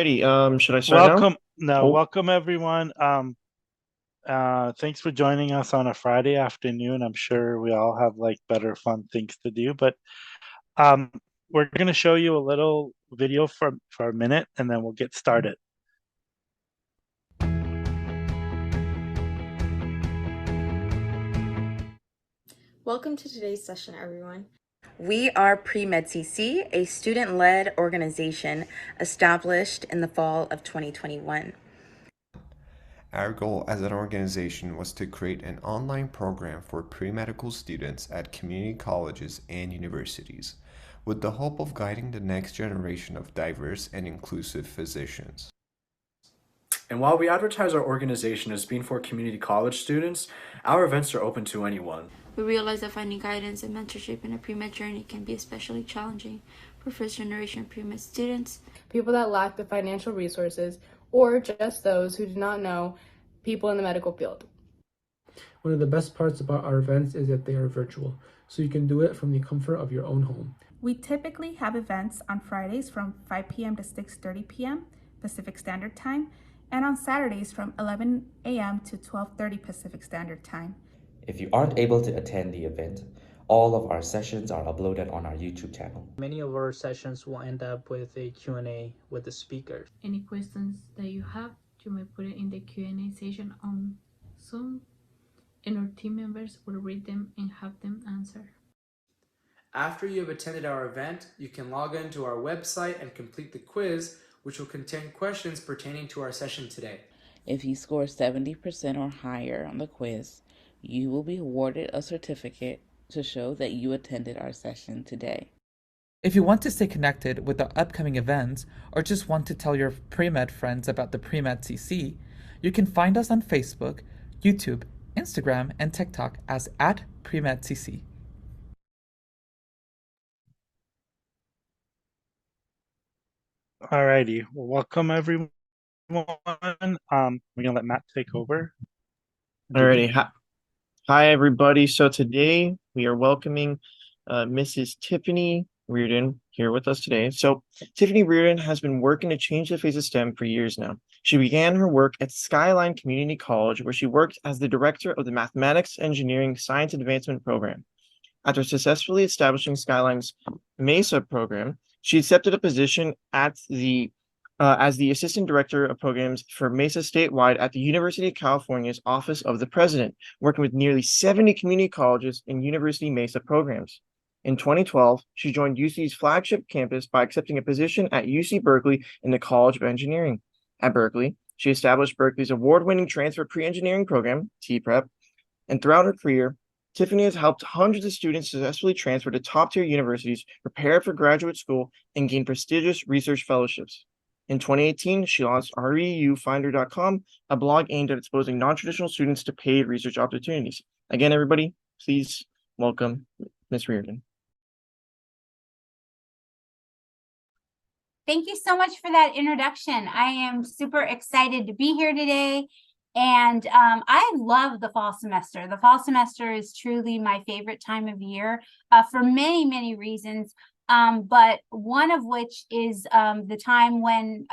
Alrighty, should I start now? Welcome, no, Oh, welcome everyone. Thanks for joining us on a Friday afternoon. I'm sure we all have like better fun things to do, but um, we're going to show you a little video for a minute, and then we'll get started. Welcome to today's session, everyone. We are PreMed CC, a student-led organization established in the fall of 2021. Our goal as an organization was to create an online program for pre-medical students at community colleges and universities, with the hope of guiding the next generation of diverse and inclusive physicians. And while we advertise our organization as being for community college students, our events are open to anyone. We realize that finding guidance and mentorship in a pre-med journey can be especially challenging for first-generation pre-med students, people that lack the financial resources, or just those who do not know people in the medical field. One of the best parts about our events is that they are virtual, so you can do it from the comfort of your own home. We typically have events on Fridays from 5 p.m. to 6:30 p.m. Pacific Standard Time, and on Saturdays from 11 a.m. to 12:30 Pacific Standard Time. If you aren't able to attend the event, all of our sessions are uploaded on our YouTube channel. Many of our sessions will end up with a Q&A with the speakers. Any questions that you have, you may put it in the Q&A session on Zoom, and our team members will read them and have them answer. After you have attended our event, you can log into our website and complete the quiz, which will contain questions pertaining to our session today. If you score 70% or higher on the quiz, you will be awarded a certificate to show that you attended our session today. If you want to stay connected with the upcoming events or just want to tell your pre-med friends about the PreMed CC, you can find us on Facebook, YouTube, Instagram, and TikTok as @PreMedCC. Alrighty, well, welcome everyone. We're gonna let Matt take over. alrighty. Hi, everybody. So today we are welcoming Mrs. Tiffany Reardon here with us today. So Tiffany Reardon has been working to change the face of STEM for years now. She began her work at Skyline Community College, where she worked as the director of the Mathematics, Engineering, Science Advancement Program. After successfully establishing Skyline's MESA program, she accepted a position at the as the Assistant Director of Programs for MESA statewide at the University of California's Office of the President, working with nearly 70 community colleges and University MESA programs. In 2012, she joined UC's flagship campus by accepting a position at UC Berkeley in the College of Engineering. At Berkeley, she established Berkeley's award-winning transfer pre-engineering program, T-Prep, and throughout her career, Tiffany has helped hundreds of students successfully transfer to top-tier universities, prepare for graduate school, and gain prestigious research fellowships. In 2018, she launched REUfinder.com, a blog aimed at exposing non-traditional students to paid research opportunities. Again, everybody, please welcome Ms. Reardon. Thank you so much for that introduction. I am super excited to be here today. And I love the fall semester. The fall semester is truly my favorite time of year for many, many reasons. But one of which is the time when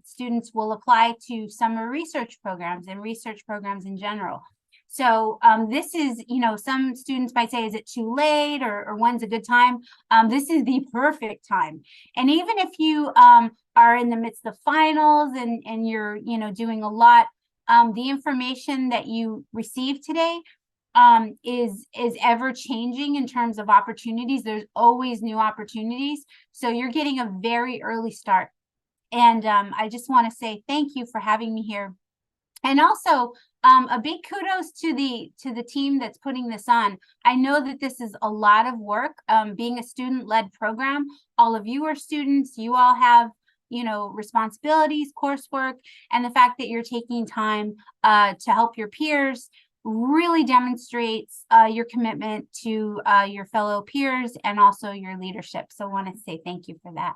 students will apply to summer research programs and research programs in general. So this is, some students might say, is it too late or when's a good time? This is the perfect time. And even if you are in the midst of finals and you're, doing a lot, the information that you receive today is ever changing in terms of opportunities. There's always new opportunities. So you're getting a very early start. And I just want to say thank you for having me here. And also a big kudos to the team that's putting this on. I know that this is a lot of work, being a student-led program. All of you are students. You all have responsibilities, coursework, and the fact that you're taking time to help your peers really demonstrates your commitment to your fellow peers and also your leadership. So I want to say thank you for that.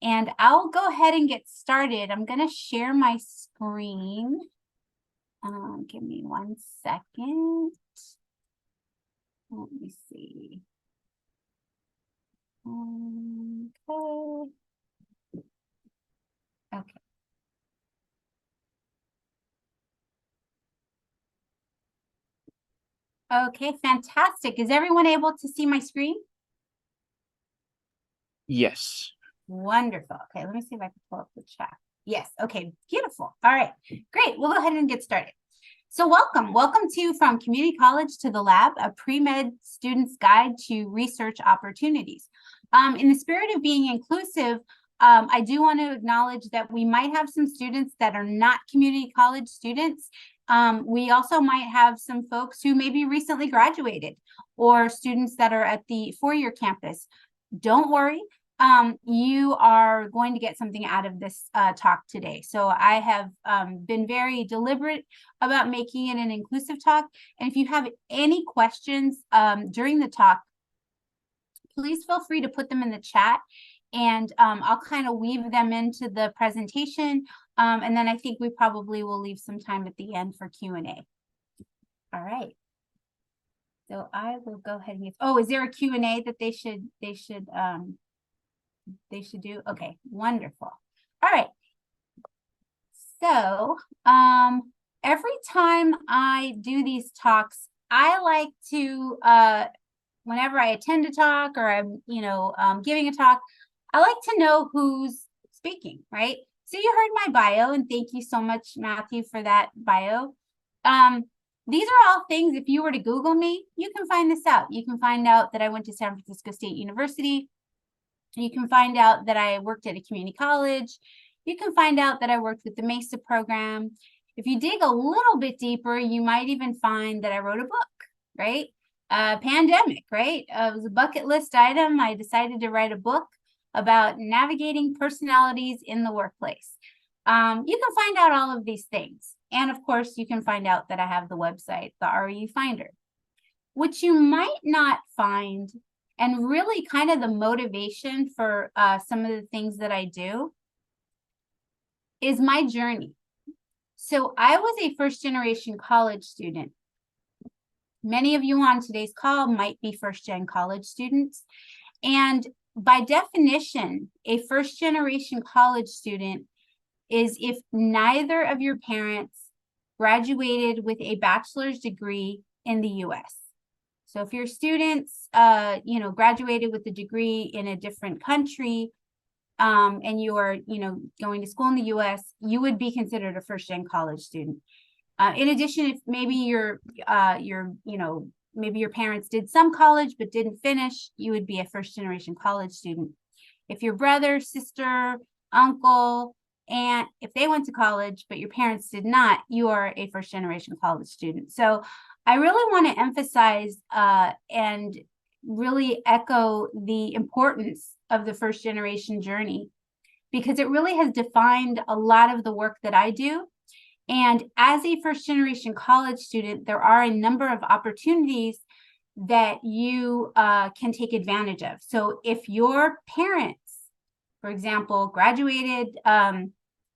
And I'll go ahead and get started. I'm going to share my screen. Give me 1 second. Let me see. Okay. Okay. Okay, fantastic. Is everyone able to see my screen? Yes. Wonderful. Okay, let me see if I can pull up the chat. Yes, okay, beautiful. All right, great. We'll go ahead and get started. So welcome to From Community College to the Lab, a pre-med student's guide to research opportunities. In the spirit of being inclusive, I do want to acknowledge that we might have some students that are not community college students. We also might have some folks who maybe recently graduated or students that are at the four-year campus. Don't worry. You are going to get something out of this talk today. So I have been very deliberate about making it an inclusive talk. And if you have any questions during the talk, please feel free to put them in the chat, and I'll kind of weave them into the presentation. And then I think we probably will leave some time at the end for Q&A. All right. So I will go ahead and get, oh, is there a Q&A that they should do? Okay, wonderful. All right. So every time I do these talks, I like to whenever I attend a talk or I'm giving a talk, I like to know who's speaking, right? So you heard my bio, and thank you so much, Matthew, for that bio. These are all things, if you were to Google me, you can find this out. You can find out that I went to San Francisco State University. You can find out that I worked at a community college. You can find out that I worked with the MESA program. If you dig a little bit deeper, you might even find that I wrote a book, right? Pandemic, right? It was a bucket list item. I decided to write a book about navigating personalities in the workplace. You can find out all of these things. And of course, you can find out that I have the website, the RU Finder. What you might not find, and really kind of the motivation for some of the things that I do, is my journey. So I was a first-generation college student. Many of you on today's call might be first-gen college students. And by definition, a first-generation college student is if neither of your parents graduated with a bachelor's degree in the U.S. So if your students, graduated with a degree in a different country, and you are, going to school in the U.S., you would be considered a first-gen college student. In addition, if maybe maybe your parents did some college but didn't finish, you would be a first-generation college student. If your brother, sister, uncle, aunt, if they went to college but your parents did not, you are a first-generation college student. So I really want to emphasize and really echo the importance of the first-generation journey, because it really has defined a lot of the work that I do. And as a first-generation college student, there are a number of opportunities that you can take advantage of. So if your parents, for example, graduated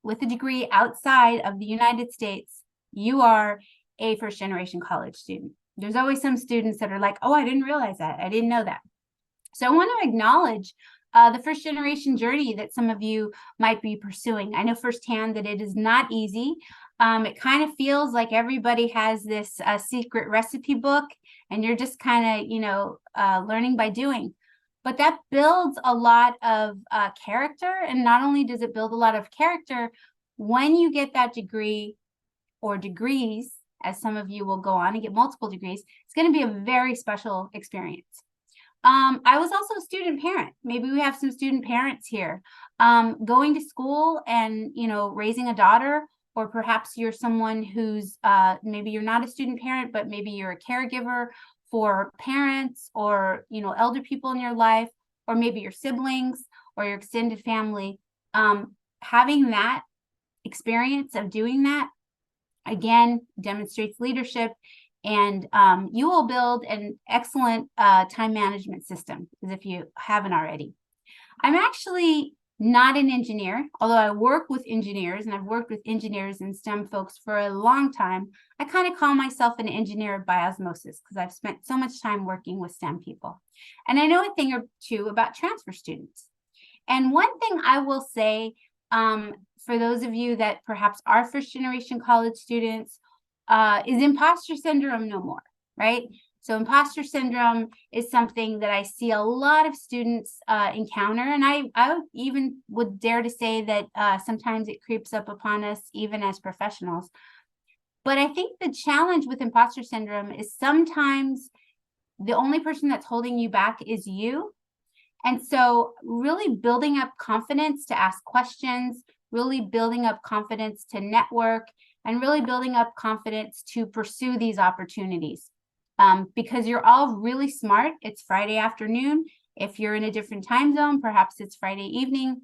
with a degree outside of the United States, you are a first-generation college student. There's always some students that are like, oh, I didn't realize that. I didn't know that. So I want to acknowledge the first-generation journey that some of you might be pursuing. I know firsthand that it is not easy. It kind of feels like everybody has this secret recipe book, and you're just kind of, learning by doing. But that builds a lot of character. And not only does it build a lot of character, when you get that degree or degrees, as some of you will go on and get multiple degrees, it's going to be a very special experience. I was also a student parent. Maybe we have some student parents here. Going to school and, raising a daughter, or perhaps you're someone who's, maybe you're not a student parent, but maybe you're a caregiver for parents or, elder people in your life, or maybe your siblings or your extended family. Having that experience of doing that, again, demonstrates leadership. And you will build an excellent time management system, as if you haven't already. I'm actually not an engineer, although I work with engineers, and I've worked with engineers and STEM folks for a long time. I kind of call myself an engineer by osmosis, because I've spent so much time working with STEM people. And I know a thing or two about transfer students. And one thing I will say for those of you that perhaps are first generation college students, is imposter syndrome no more, right? So imposter syndrome is something that I see a lot of students encounter, and I even would dare to say that sometimes it creeps up upon us even as professionals. But I think the challenge with imposter syndrome is sometimes the only person that's holding you back is you. And so really building up confidence to ask questions, really building up confidence to network, and really building up confidence to pursue these opportunities. Because you're all really smart. It's Friday afternoon. If you're in a different time zone, perhaps it's Friday evening.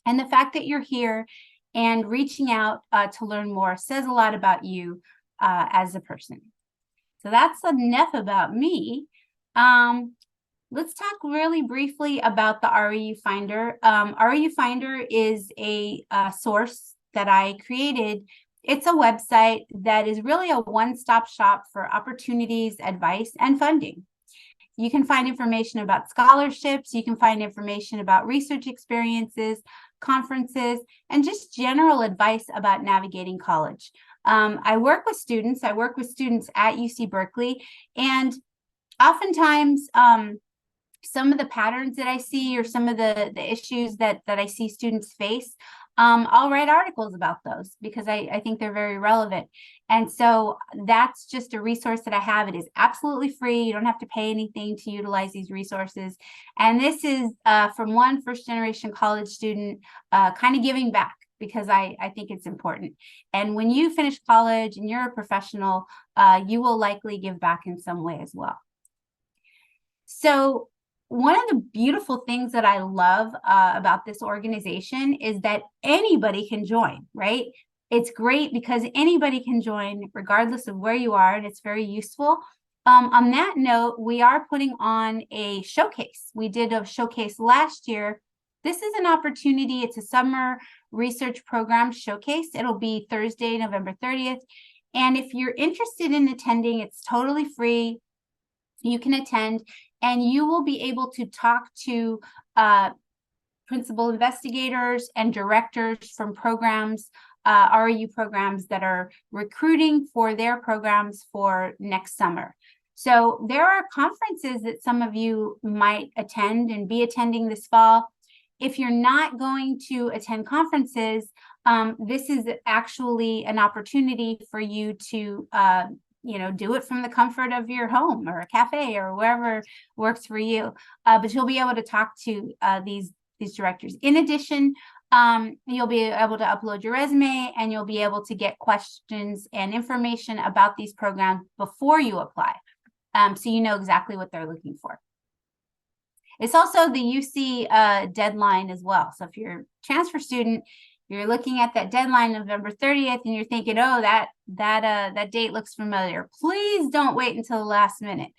And the fact that you're here and reaching out to learn more says a lot about you as a person. So that's enough about me. Let's talk really briefly about the REU Finder. REU Finder is a source that I created. It's a website that is really a one-stop shop for opportunities, advice, and funding. You can find information about scholarships. You can find information about research experiences, conferences, and just general advice about navigating college. I work with students. I work with students at UC Berkeley, and oftentimes, some of the patterns that I see or some of the issues that I see students face, I'll write articles about those because I think they're very relevant. And so that's just a resource that I have. It is absolutely free. You don't have to pay anything to utilize these resources. And this is from one first-generation college student kind of giving back, because I think it's important. And when you finish college and you're a professional, you will likely give back in some way as well. So one of the beautiful things that I love about this organization is that anybody can join, right? It's great because anybody can join regardless of where you are, and it's very useful. On that note, we are putting on a showcase. We did a showcase last year. This is an opportunity. It's a summer research program showcase. It'll be Thursday, November 30th. And if you're interested in attending, it's totally free. You can attend, and you will be able to talk to principal investigators and directors from programs, REU programs that are recruiting for their programs for next summer. So there are conferences that some of you might attend and be attending this fall. If you're not going to attend conferences, this is actually an opportunity for you to do it from the comfort of your home or a cafe or wherever works for you. But you'll be able to talk to these directors. In addition, you'll be able to upload your resume, and you'll be able to get questions and information about these programs before you apply. So you know exactly what they're looking for. It's also the UC deadline as well. So if you're a transfer student, you're looking at that deadline, November 30th, and you're thinking, oh, that date looks familiar. Please don't wait until the last minute.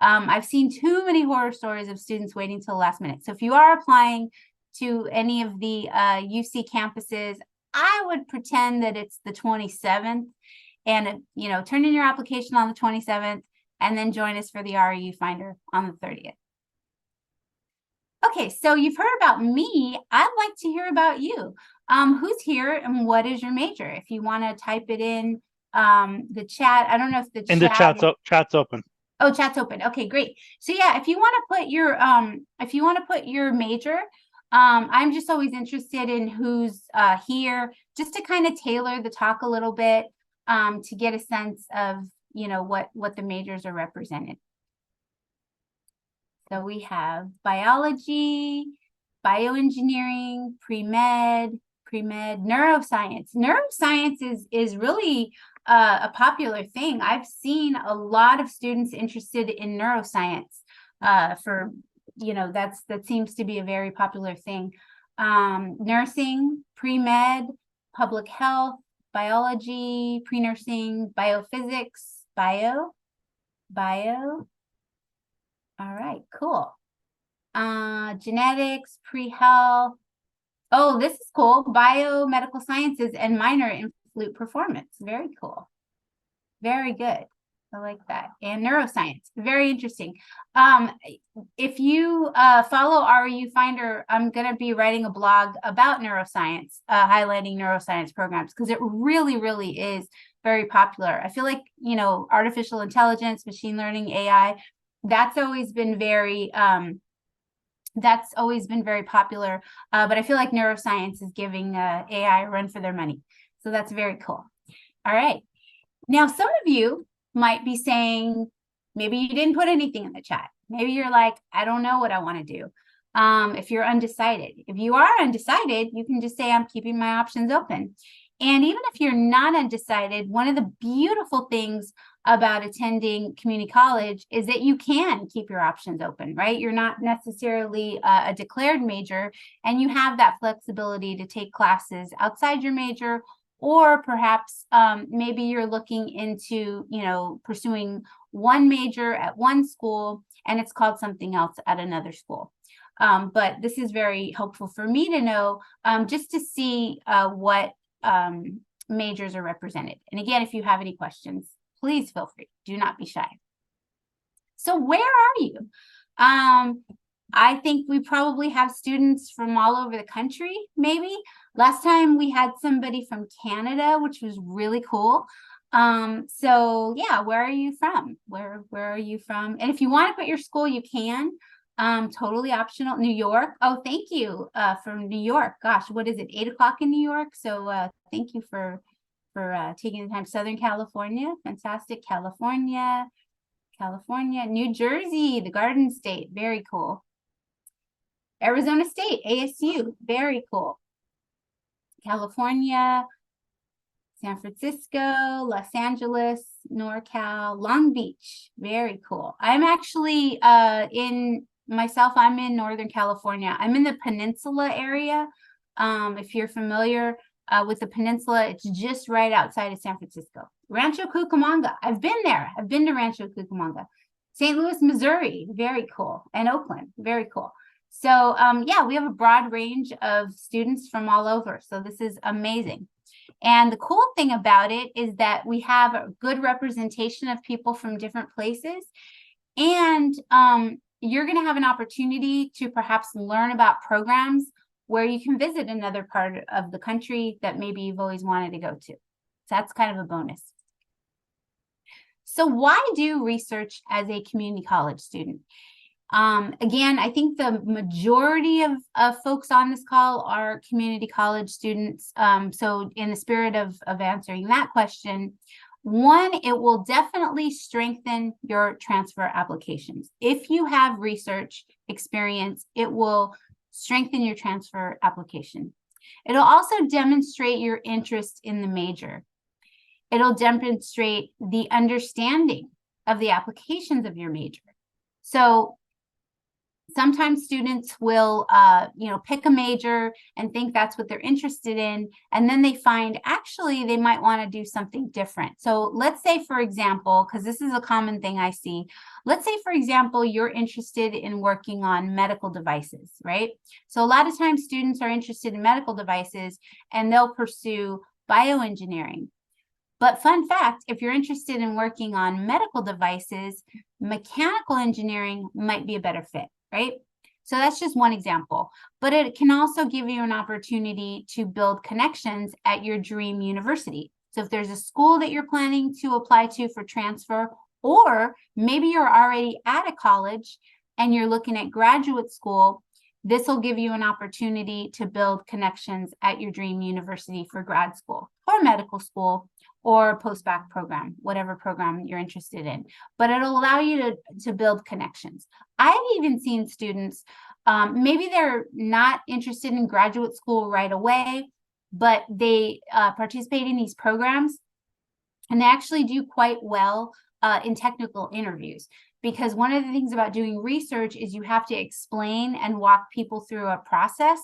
I've seen too many horror stories of students waiting till the last minute. So if you are applying to any of the UC campuses, I would pretend that it's the 27th, and turn in your application on the 27th, and then join us for the REU Finder on the 30th. Okay, so you've heard about me. I'd like to hear about you. Who's here and what is your major? If you want to type it in the chat. I don't know if the chat's open. Oh, chat's open. Okay, great. So yeah, if you want to put your major, I'm just always interested in who's here, just to kind of tailor the talk a little bit, to get a sense of what the majors are represented. So we have biology, bioengineering, pre-med, neuroscience. Neuroscience is really a popular thing. I've seen a lot of students interested in neuroscience. That seems to be a very popular thing. Nursing, pre-med, public health, biology, pre-nursing, biophysics, bio. All right, cool. Genetics, pre-health. Oh, this is cool. Biomedical sciences and minor in flute performance. Very cool. Very good. I like that. And neuroscience, very interesting. If you follow RU Finder, I'm going to be writing a blog about neuroscience, highlighting neuroscience programs, because it really, really is very popular. I feel like, you know, artificial intelligence, machine learning, AI, that's always been very popular. But I feel like neuroscience is giving AI a run for their money. So that's very cool. All right. Now, some of you might be saying, maybe you didn't put anything in the chat. Maybe you're like, I don't know what I want to do. If you're undecided, if you are undecided, you can just say, I'm keeping my options open. And even if you're not undecided, one of the beautiful things about attending community college is that you can keep your options open, right? You're not necessarily a declared major, and you have that flexibility to take classes outside your major, or perhaps maybe you're looking into, you know, pursuing one major at one school and it's called something else at another school. But this is very helpful for me to know, just to see what majors are represented. And again, if you have any questions, please feel free. Do not be shy. So where are you? I think we probably have students from all over the country, maybe. Last time we had somebody from Canada, which was really cool. So yeah, where are you from? Where are you from? And if you want to put your school, you can. Totally optional. New York. Oh, thank you from New York. Gosh, what is it? 8 o'clock in New York. So thank you for taking the time. Southern California, fantastic. California, New Jersey, the Garden State, very cool. Arizona State, ASU, very cool. California, San Francisco, Los Angeles, NorCal, Long Beach, very cool. I'm actually I'm in Northern California. I'm in the Peninsula area. If you're familiar with the Peninsula, it's just right outside of San Francisco. Rancho Cucamonga, I've been there. I've been to Rancho Cucamonga. St. Louis, Missouri, very cool. And Oakland, very cool. So yeah, we have a broad range of students from all over. So this is amazing. And the cool thing about it is that we have a good representation of people from different places. And you're going to have an opportunity to perhaps learn about programs where you can visit another part of the country that maybe you've always wanted to go to. So that's kind of a bonus. So why do research as a community college student? Again, I think the majority of folks on this call are community college students. So in the spirit of answering that question, one, it will definitely strengthen your transfer applications. If you have research experience, it will strengthen your transfer application. It'll also demonstrate your interest in the major. It'll demonstrate the understanding of the applications of your major. So sometimes students will, pick a major and think that's what they're interested in. And then they find actually they might want to do something different. So let's say, for example, because this is a common thing I see, let's say, for example, you're interested in working on medical devices, right? So a lot of times students are interested in medical devices and they'll pursue bioengineering. But fun fact, if you're interested in working on medical devices, mechanical engineering might be a better fit, right? So that's just one example, but it can also give you an opportunity to build connections at your dream university. So if there's a school that you're planning to apply to for transfer, or maybe you're already at a college and you're looking at graduate school, this will give you an opportunity to build connections at your dream university for grad school or medical school or post-bac program, whatever program you're interested in. But it'll allow you to build connections. I've even seen students, maybe they're not interested in graduate school right away, but they participate in these programs and they actually do quite well in technical interviews. Because one of the things about doing research is you have to explain and walk people through a process.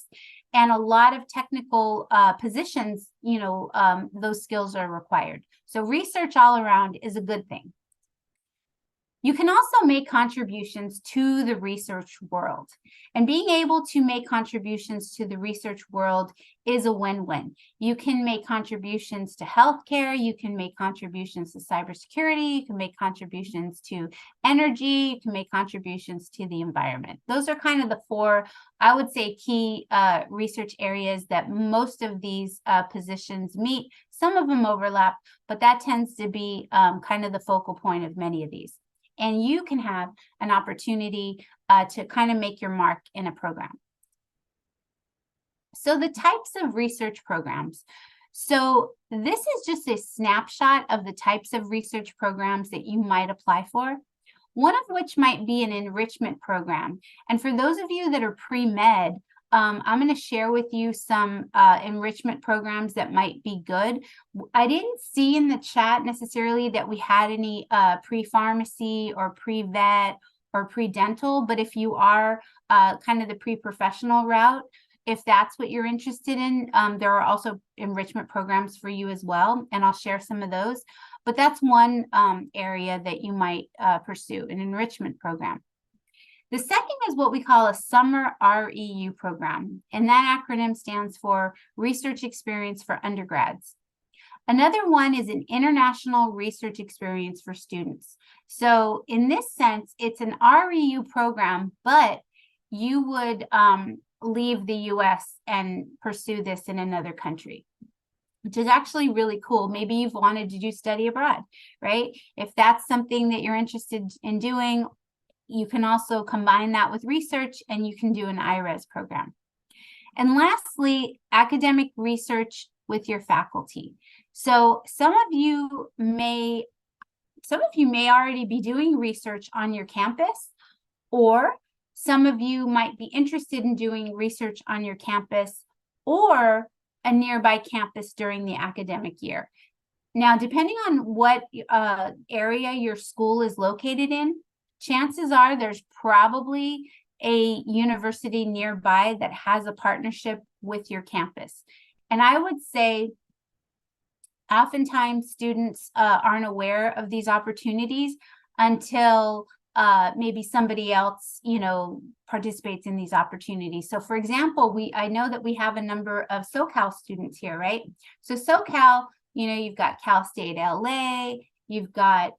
And a lot of technical positions, those skills are required. So research all around is a good thing. You can also make contributions to the research world. And being able to make contributions to the research world is a win-win. You can make contributions to healthcare, you can make contributions to cybersecurity, you can make contributions to energy, you can make contributions to the environment. Those are kind of the four, I would say, key research areas that most of these positions meet. Some of them overlap, but that tends to be kind of the focal point of many of these. And you can have an opportunity to kind of make your mark in a program. So the types of research programs. So this is just a snapshot of the types of research programs that you might apply for. One of which might be an enrichment program. And for those of you that are pre-med, I'm going to share with you some enrichment programs that might be good. I didn't see in the chat necessarily that we had any pre-pharmacy or pre-vet or pre-dental, but if you are kind of the pre-professional route, if that's what you're interested in, there are also enrichment programs for you as well, and I'll share some of those. But that's one area that you might pursue, an enrichment program. The second is what we call a summer REU program, and that acronym stands for Research Experience for Undergrads. Another one is an international research experience for students. So in this sense, it's an REU program, but you would leave the US and pursue this in another country, which is actually really cool. Maybe you've wanted to do study abroad, right? If that's something that you're interested in doing, you can also combine that with research and you can do an IRES program. And lastly, academic research with your faculty. So some of you may already be doing research on your campus, or some of you might be interested in doing research on your campus or a nearby campus during the academic year. Now, depending on what area your school is located in, chances are there's probably a university nearby that has a partnership with your campus. And I would say oftentimes students aren't aware of these opportunities until maybe somebody else, participates in these opportunities. So for example, I know that we have a number of SoCal students here, right? So SoCal, you've got Cal State LA, you've got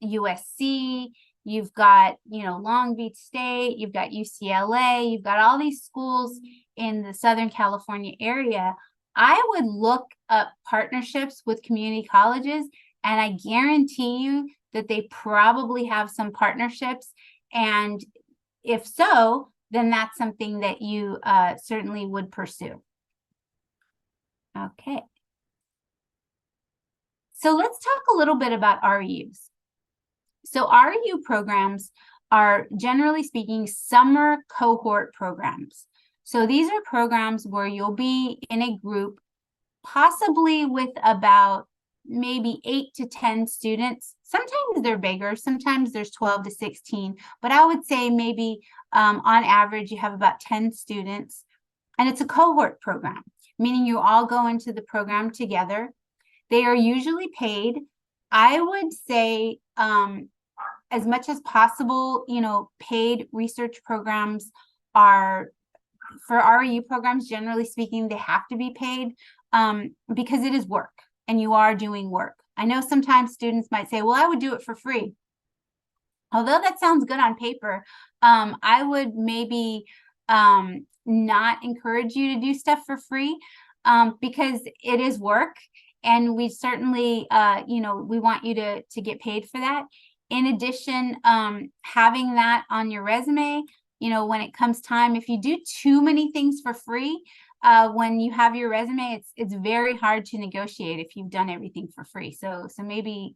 USC, you've got, Long Beach State, you've got UCLA, you've got all these schools in the Southern California area. I would look up partnerships with community colleges, and I guarantee you that they probably have some partnerships. And if so, then that's something that you certainly would pursue. Okay. So let's talk a little bit about REUs. So REU programs are, generally speaking, summer cohort programs. So these are programs where you'll be in a group, possibly with about maybe 8 to 10 students. Sometimes they're bigger, sometimes there's 12 to 16, but I would say maybe on average you have about 10 students. And it's a cohort program, meaning you all go into the program together. They are usually paid. I would say as much as possible, paid research programs are, for REU programs, generally speaking, they have to be paid because it is work and you are doing work. I know sometimes students might say, well, I would do it for free. Although that sounds good on paper, I would maybe not encourage you to do stuff for free because it is work. And we certainly, we want you to get paid for that. In addition, having that on your resume, when it comes time, if you do too many things for free, when you have your resume, it's very hard to negotiate if you've done everything for free. So maybe,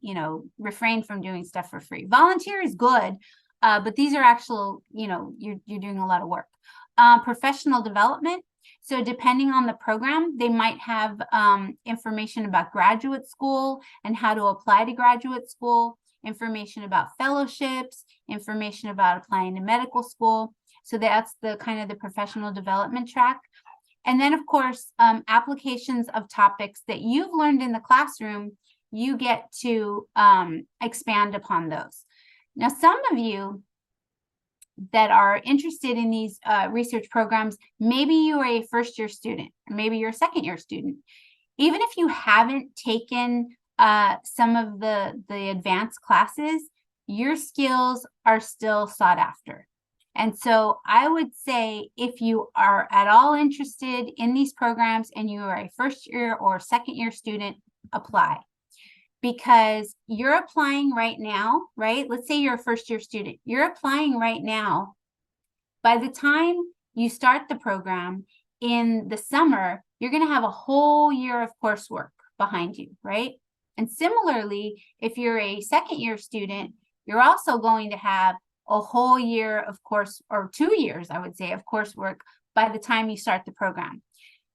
refrain from doing stuff for free. Volunteer is good, but these are actual, you're doing a lot of work. Professional development. So depending on the program, they might have information about graduate school and how to apply to graduate school, information about fellowships, information about applying to medical school. So that's the kind of the professional development track. And then, of course, applications of topics that you've learned in the classroom, you get to expand upon those. Now, some of you that are interested in these research programs, maybe you are a first-year student, or maybe you're a second-year student. Even if you haven't taken some of the advanced classes, your skills are still sought after. And so I would say if you are at all interested in these programs and you are a first-year or second-year student, apply. Because you're applying right now, right? Let's say you're a first-year student. You're applying right now. By the time you start the program in the summer, you're going to have a whole year of coursework behind you, right? And similarly, if you're a second-year student, you're also going to have a whole year of course, or 2 years, I would say, of coursework by the time you start the program.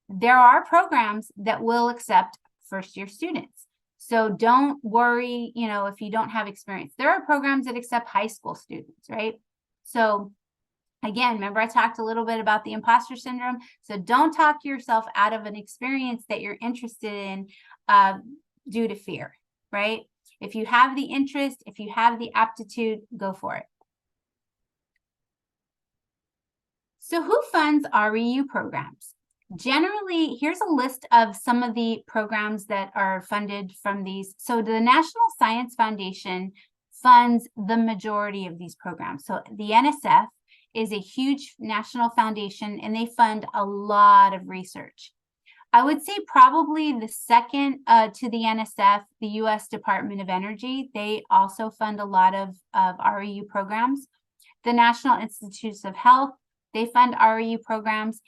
There are programs that will accept first-year students. So don't worry, you know, if you don't have experience. There are programs that accept high school students, right? So again, remember I talked a little bit about the imposter syndrome. So don't talk yourself out of an experience that you're interested in due to fear, right? If you have the interest, if you have the aptitude, go for it. So who funds REU programs? Generally, here's a list of some of the programs that are funded from these. So the National Science Foundation funds the majority of these programs. So the NSF is a huge national foundation and they fund a lot of research. I would say probably the second to the NSF, the U.S. Department of Energy, they also fund a lot of REU programs. The National Institutes of Health, they fund REU programs.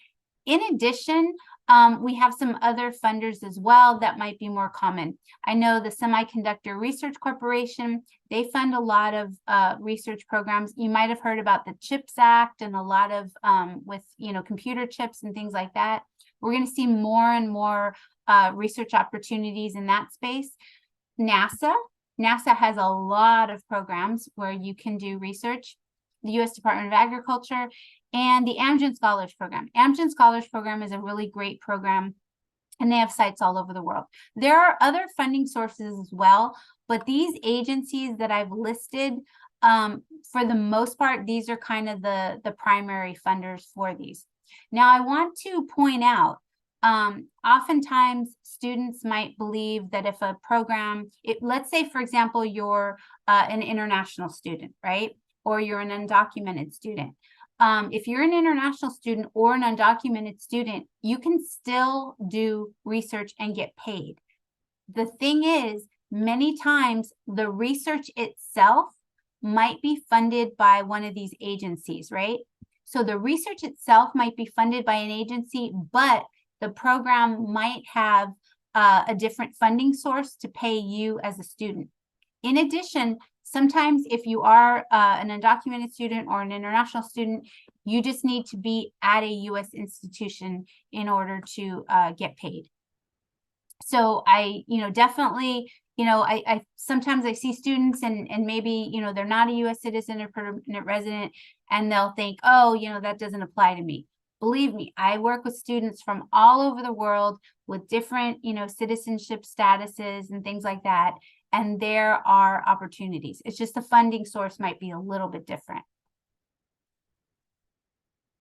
In addition, we have some other funders as well that might be more common. I know the Semiconductor Research Corporation, they fund a lot of research programs. You might have heard about the CHIPS Act and a lot of with, you know, computer chips and things like that. We're going to see more and more research opportunities in that space. NASA has a lot of programs where you can do research. The U.S. Department of Agriculture, and the Amgen Scholars Program. Amgen Scholars Program is a really great program, and they have sites all over the world. There are other funding sources as well, but these agencies that I've listed, for the most part, these are kind of the primary funders for these. Now, I want to point out, oftentimes students might believe that if a program, let's say, for example, you're an international student, right? Or you're an undocumented student. If you're an international student or an undocumented student, you can still do research and get paid. The thing is, many times the research itself might be funded by one of these agencies, right? So the research itself might be funded by an agency, but the program might have a different funding source to pay you as a student. In addition, sometimes if you are an undocumented student or an international student, you just need to be at a U.S. institution in order to get paid. So I, definitely, I sometimes I see students and maybe, they're not a U.S. citizen or permanent resident, and they'll think, oh, that doesn't apply to me. Believe me, I work with students from all over the world with different, citizenship statuses and things like that. And there are opportunities. It's just the funding source might be a little bit different.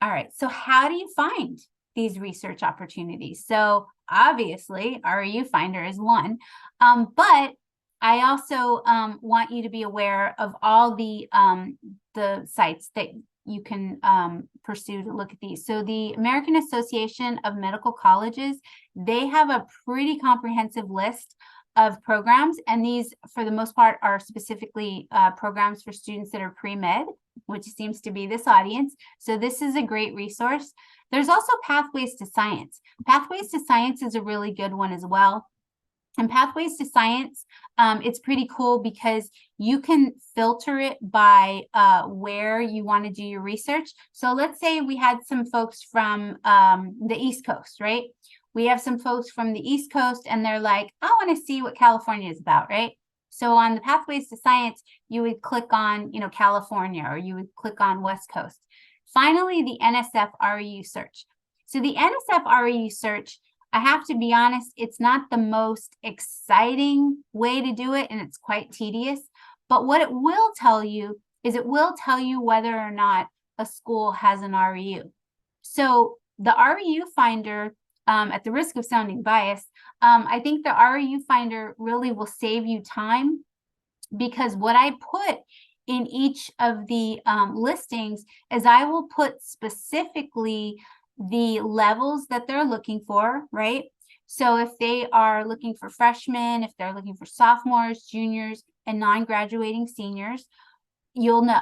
All right, so how do you find these research opportunities? So obviously, REU Finder is one, but I also want you to be aware of all the sites that you can pursue to look at these. So the American Association of Medical Colleges, they have a pretty comprehensive list of programs, and these, for the most part, are specifically programs for students that are pre-med, which seems to be this audience. So this is a great resource. There's also Pathways to Science. Pathways to Science is a really good one as well. And Pathways to Science, it's pretty cool because you can filter it by where you want to do your research. So let's say we had some folks from the East Coast, right? We have some folks from the East Coast and they're like, I want to see what California is about, right? So on the Pathways to Science, you would click on, California, or you would click on West Coast. Finally, the NSF REU search. So the NSF REU search, I have to be honest, it's not the most exciting way to do it, and it's quite tedious, But what it will tell you is it will tell you whether or not a school has an REU. So the REU finder, at the risk of sounding biased, I think the REU finder really will save you time, because what I put in each of the listings is I will put specifically the levels that they're looking for, right? So if they are looking for freshmen, if they're looking for sophomores, juniors, and non-graduating seniors, you'll know,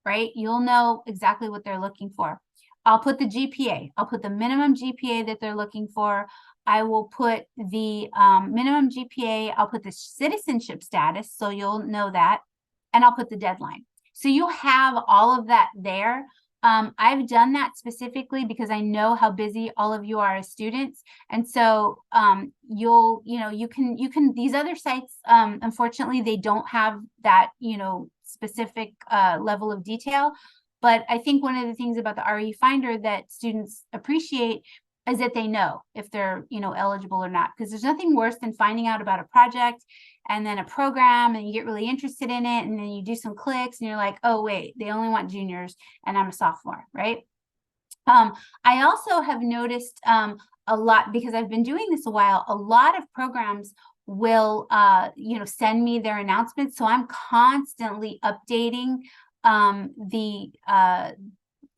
right? You'll know exactly what they're looking for. I'll put the GPA. I'll put the minimum GPA that they're looking for. I will put the minimum GPA. I'll put the citizenship status, so you'll know that. And I'll put the deadline. So you'll have all of that there. I've done that specifically because I know how busy all of you are as students. And so you can, these other sites, unfortunately, they don't have that, specific level of detail. But I think one of the things about the RE Finder that students appreciate is that they know if they're, eligible or not, because there's nothing worse than finding out about a project and then a program and you get really interested in it and then you do some clicks and you're like, oh wait, they only want juniors and I'm a sophomore, right? I also have noticed a lot, because I've been doing this a while, a lot of programs will send me their announcements, so I'm constantly updating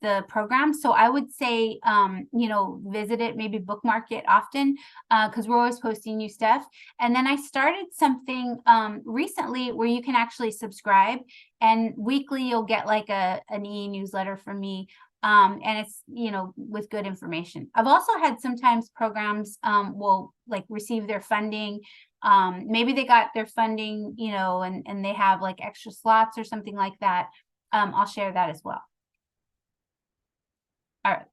the program. So I would say, visit it, maybe bookmark it often, because we're always posting new stuff. And then I started something recently where you can actually subscribe, and weekly you'll get like an e-newsletter from me. And it's, with good information. I've also had sometimes programs will like receive their funding. Maybe they got their funding, and they have like extra slots or something like that. I'll share that as well. All right.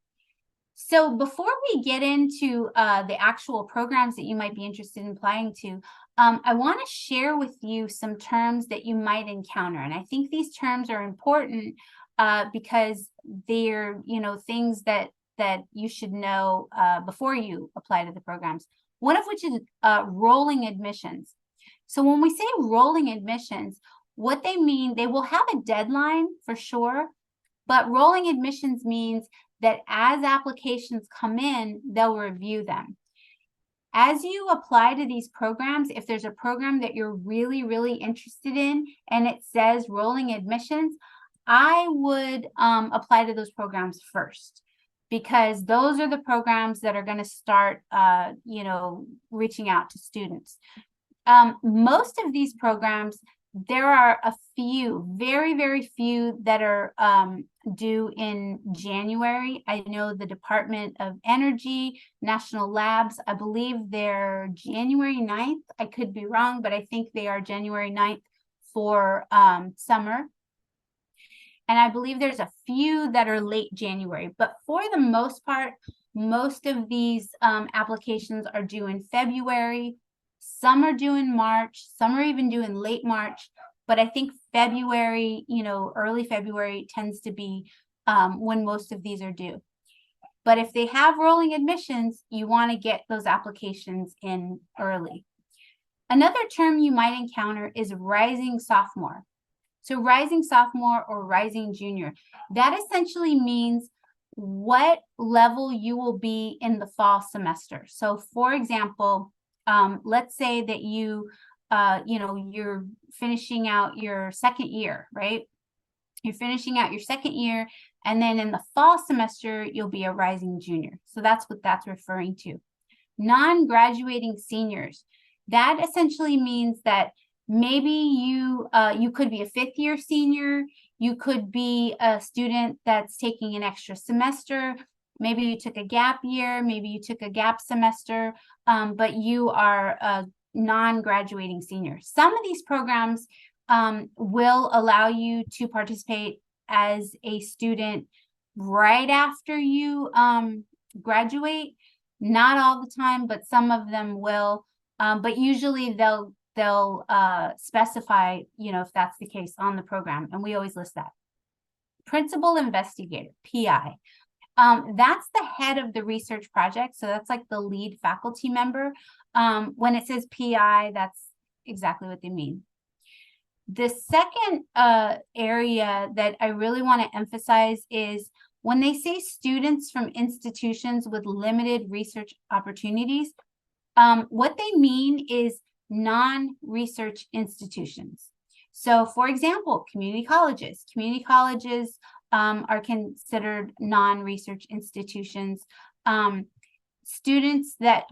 So before we get into the actual programs that you might be interested in applying to, I want to share with you some terms that you might encounter. And I think these terms are important because they're, things that you should know before you apply to the programs. One of which is rolling admissions. So when we say rolling admissions, what they mean, they will have a deadline for sure, but rolling admissions means that as applications come in, they'll review them. As you apply to these programs, if there's a program that you're really, really interested in and it says rolling admissions, I would apply to those programs first, because those are the programs that are going to start, reaching out to students. Most of these programs, there are a few, very, very few that are due in January. I know the Department of Energy, National Labs, I believe they're January 9th. I could be wrong, but I think they are January 9th for summer. And I believe there's a few that are late January, but for the most part, most of these applications are due in February. Some are due in March, some are even due in late March, but I think February, early February tends to be when most of these are due. But if they have rolling admissions, you want to get those applications in early. Another term you might encounter is rising sophomore. So rising sophomore or rising junior, that essentially means what level you will be in the fall semester. So for example, let's say that you're finishing out your second year, right? You're finishing out your second year, and then in the fall semester, you'll be a rising junior. So that's what that's referring to. Non-graduating seniors, that essentially means that maybe you could be a fifth year senior, you could be a student that's taking an extra semester, maybe you took a gap year, maybe you took a gap semester, but you are a non-graduating senior. Some of these programs will allow you to participate as a student right after you graduate. Not all the time, but some of them will. But usually they'll specify, if that's the case on the program, and we always list that. Principal investigator, PI. That's the head of the research project. So that's like the lead faculty member. When it says PI, that's exactly what they mean. The second area that I really want to emphasize is when they say students from institutions with limited research opportunities, what they mean is non-research institutions. So for example, community colleges. Community colleges are considered non-research institutions. Students that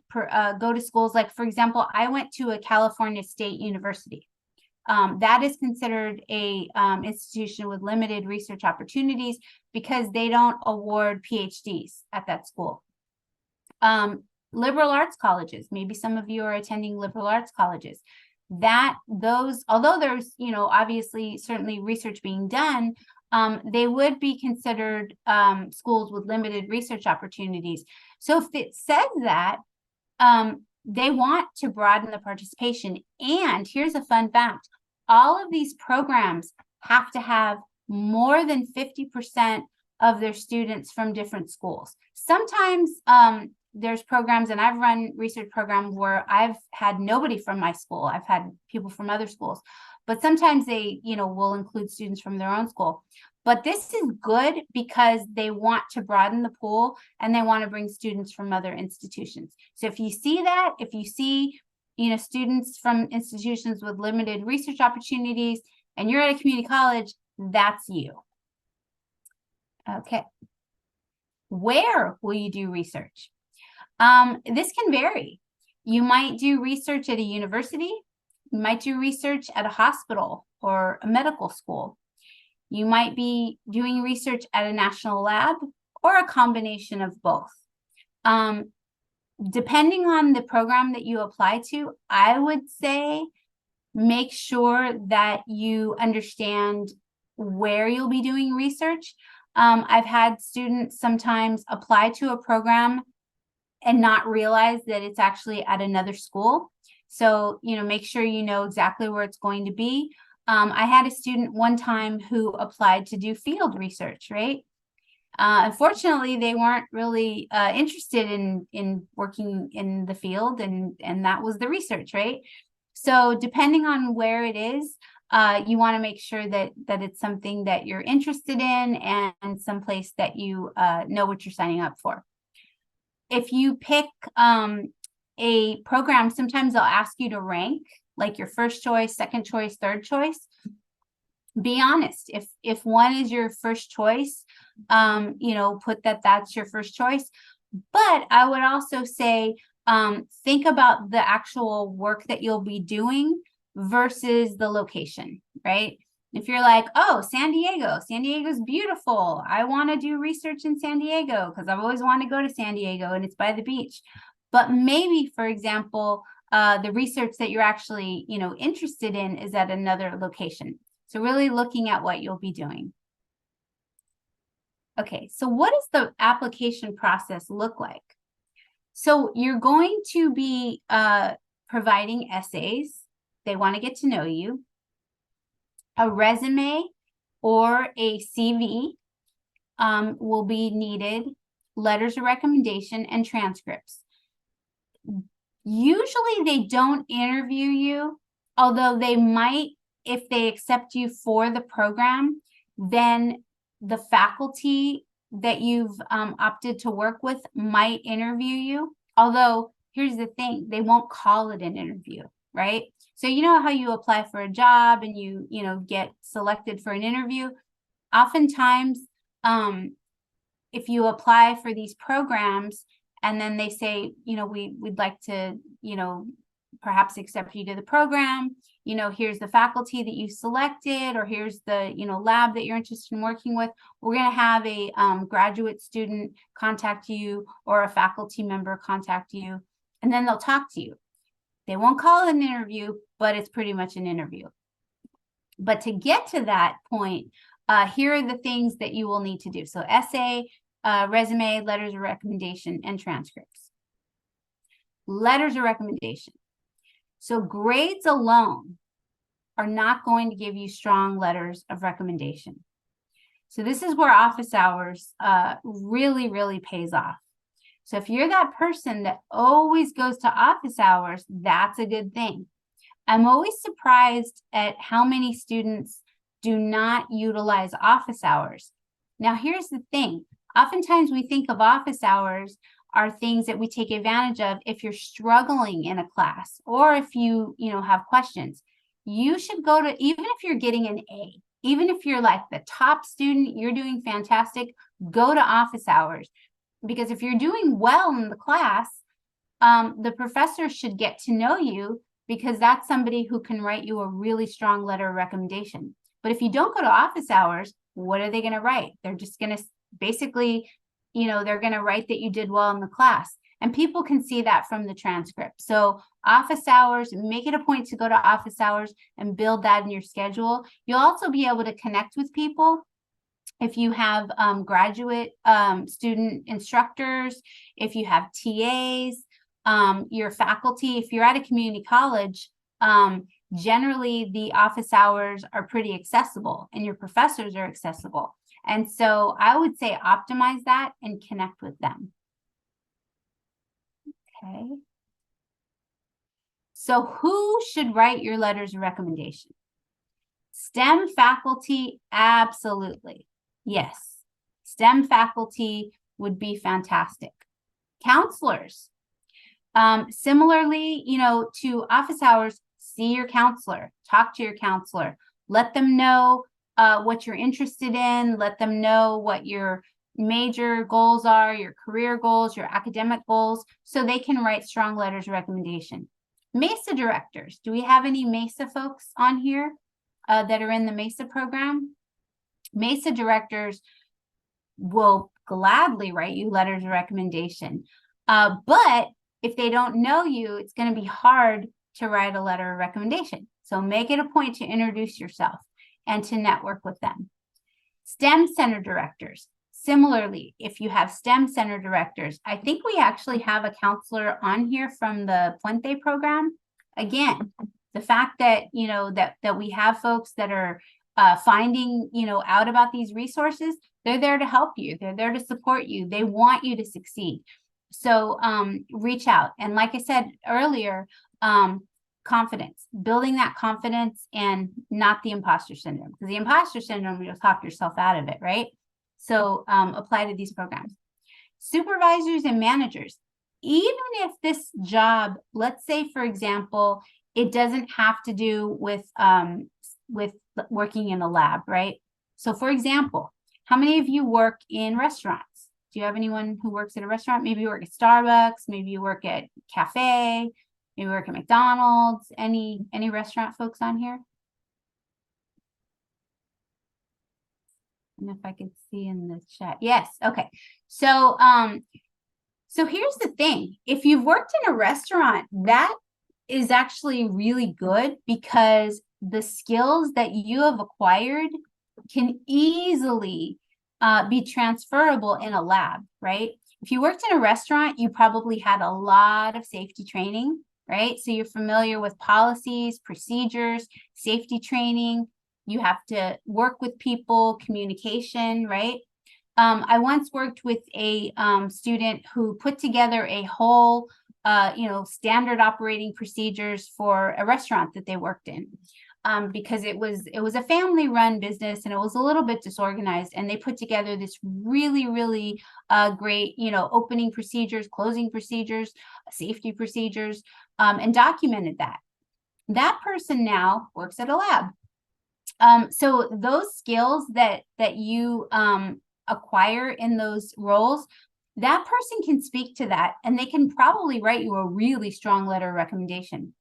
go to schools, like for example, I went to a California State University. That is considered a institution with limited research opportunities because they don't award PhDs at that school. Liberal arts colleges, maybe some of you are attending liberal arts colleges. Although there's, obviously certainly research being done, they would be considered schools with limited research opportunities. So if it says that, they want to broaden the participation. And here's a fun fact. All of these programs have to have more than 50% of their students from different schools. Sometimes there's programs, and I've run research programs where I've had nobody from my school. I've had people from other schools, but sometimes they, will include students from their own school. But this is good because they want to broaden the pool and they want to bring students from other institutions. So if you see that, if you see, students from institutions with limited research opportunities and you're at a community college, that's you. Okay. Where will you do research? This can vary. You might do research at a university. You might do research at a hospital or a medical school. You might be doing research at a national lab or a combination of both. Depending on the program that you apply to, I would say make sure that you understand where you'll be doing research. I've had students sometimes apply to a program and not realize that it's actually at another school. So, make sure you know exactly where it's going to be. I had a student one time who applied to do field research, right? Unfortunately, they weren't really interested in working in the field, and that was the research, right? So depending on where it is, you want to make sure that it's something that you're interested in and someplace that you know what you're signing up for. If you pick a program, sometimes they'll ask you to rank, like your first choice, second choice, third choice. Be honest. If one is your first choice, put that's your first choice. But I would also say, think about the actual work that you'll be doing versus the location, right? If you're like, oh, San Diego's beautiful. I want to do research in San Diego because I've always wanted to go to San Diego and it's by the beach. But maybe, for example, the research that you're actually, interested in is at another location. So really looking at what you'll be doing. Okay, so what does the application process look like? So you're going to be providing essays. They want to get to know you. A resume or a CV will be needed, letters of recommendation, and transcripts. Usually they don't interview you, although they might. If they accept you for the program, then the faculty that you've opted to work with might interview you. Although, here's the thing, they won't call it an interview, right? So you know how you apply for a job and you get selected for an interview? Oftentimes, if you apply for these programs and then they say, we'd like to, perhaps accept you to the program, here's the faculty that you selected, or here's the, lab that you're interested in working with. We're going to have a graduate student contact you or a faculty member contact you, and then they'll talk to you. They won't call it an interview, but it's pretty much an interview. But to get to that point, here are the things that you will need to do. So essay, resume, letters of recommendation, and transcripts. Letters of recommendation. So grades alone are not going to give you strong letters of recommendation. So this is where office hours really, really pays off. So if you're that person that always goes to office hours, that's a good thing. I'm always surprised at how many students do not utilize office hours. Now, here's the thing. Oftentimes we think of office hours are things that we take advantage of if you're struggling in a class or if you have questions. You should go to, even if you're getting an A, even if you're like the top student, you're doing fantastic, go to office hours. Because if you're doing well in the class, the professor should get to know you, because that's somebody who can write you a really strong letter of recommendation. But if you don't go to office hours, what are they going to write? They're just going to basically, they're going to write that you did well in the class. And people can see that from the transcript. So office hours, make it a point to go to office hours and build that in your schedule. You'll also be able to connect with people. If you have graduate student instructors, if you have TAs, your faculty, if you're at a community college, generally the office hours are pretty accessible and your professors are accessible. And so I would say optimize that and connect with them. Okay. So who should write your letters of recommendation? STEM faculty, absolutely. Yes, STEM faculty would be fantastic. Counselors, similarly, to office hours, see your counselor, talk to your counselor, let them know what you're interested in, let them know what your major goals are, your career goals, your academic goals, so they can write strong letters of recommendation. MESA directors, do we have any MESA folks on here that are in the MESA program? MESA directors will gladly write you letters of recommendation. But if they don't know you, it's going to be hard to write a letter of recommendation. So make it a point to introduce yourself and to network with them. STEM center directors. Similarly, if you have STEM center directors, I think we actually have a counselor on here from the Puente program. Again, the fact that, that we have folks that are finding, out about these resources, they're there to help you. They're there to support you. They want you to succeed. So reach out. And like I said earlier, confidence, building that confidence and not the imposter syndrome. Because the imposter syndrome, you'll talk yourself out of it, right? So apply to these programs. Supervisors and managers, even if this job, let's say, for example, it doesn't have to do with working in a lab, right? So for example, how many of you work in restaurants? Do you have anyone who works at a restaurant? Maybe you work at Starbucks, maybe you work at cafe, maybe you work at McDonald's. Any restaurant folks on here? And if I could see in the chat. Yes, okay. So so here's the thing. If you've worked in a restaurant, that is actually really good, because the skills that you have acquired can easily be transferable in a lab, right? If you worked in a restaurant, you probably had a lot of safety training, right? So you're familiar with policies, procedures, safety training. You have to work with people, communication, right? I once worked with a student who put together a whole, standard operating procedures for a restaurant that they worked in. Because it was a family-run business and it was a little bit disorganized, and they put together this really, really great, opening procedures, closing procedures, safety procedures, and documented that. That person now works at a lab. So those skills that you acquire in those roles, that person can speak to that, and they can probably write you a really strong letter of recommendation.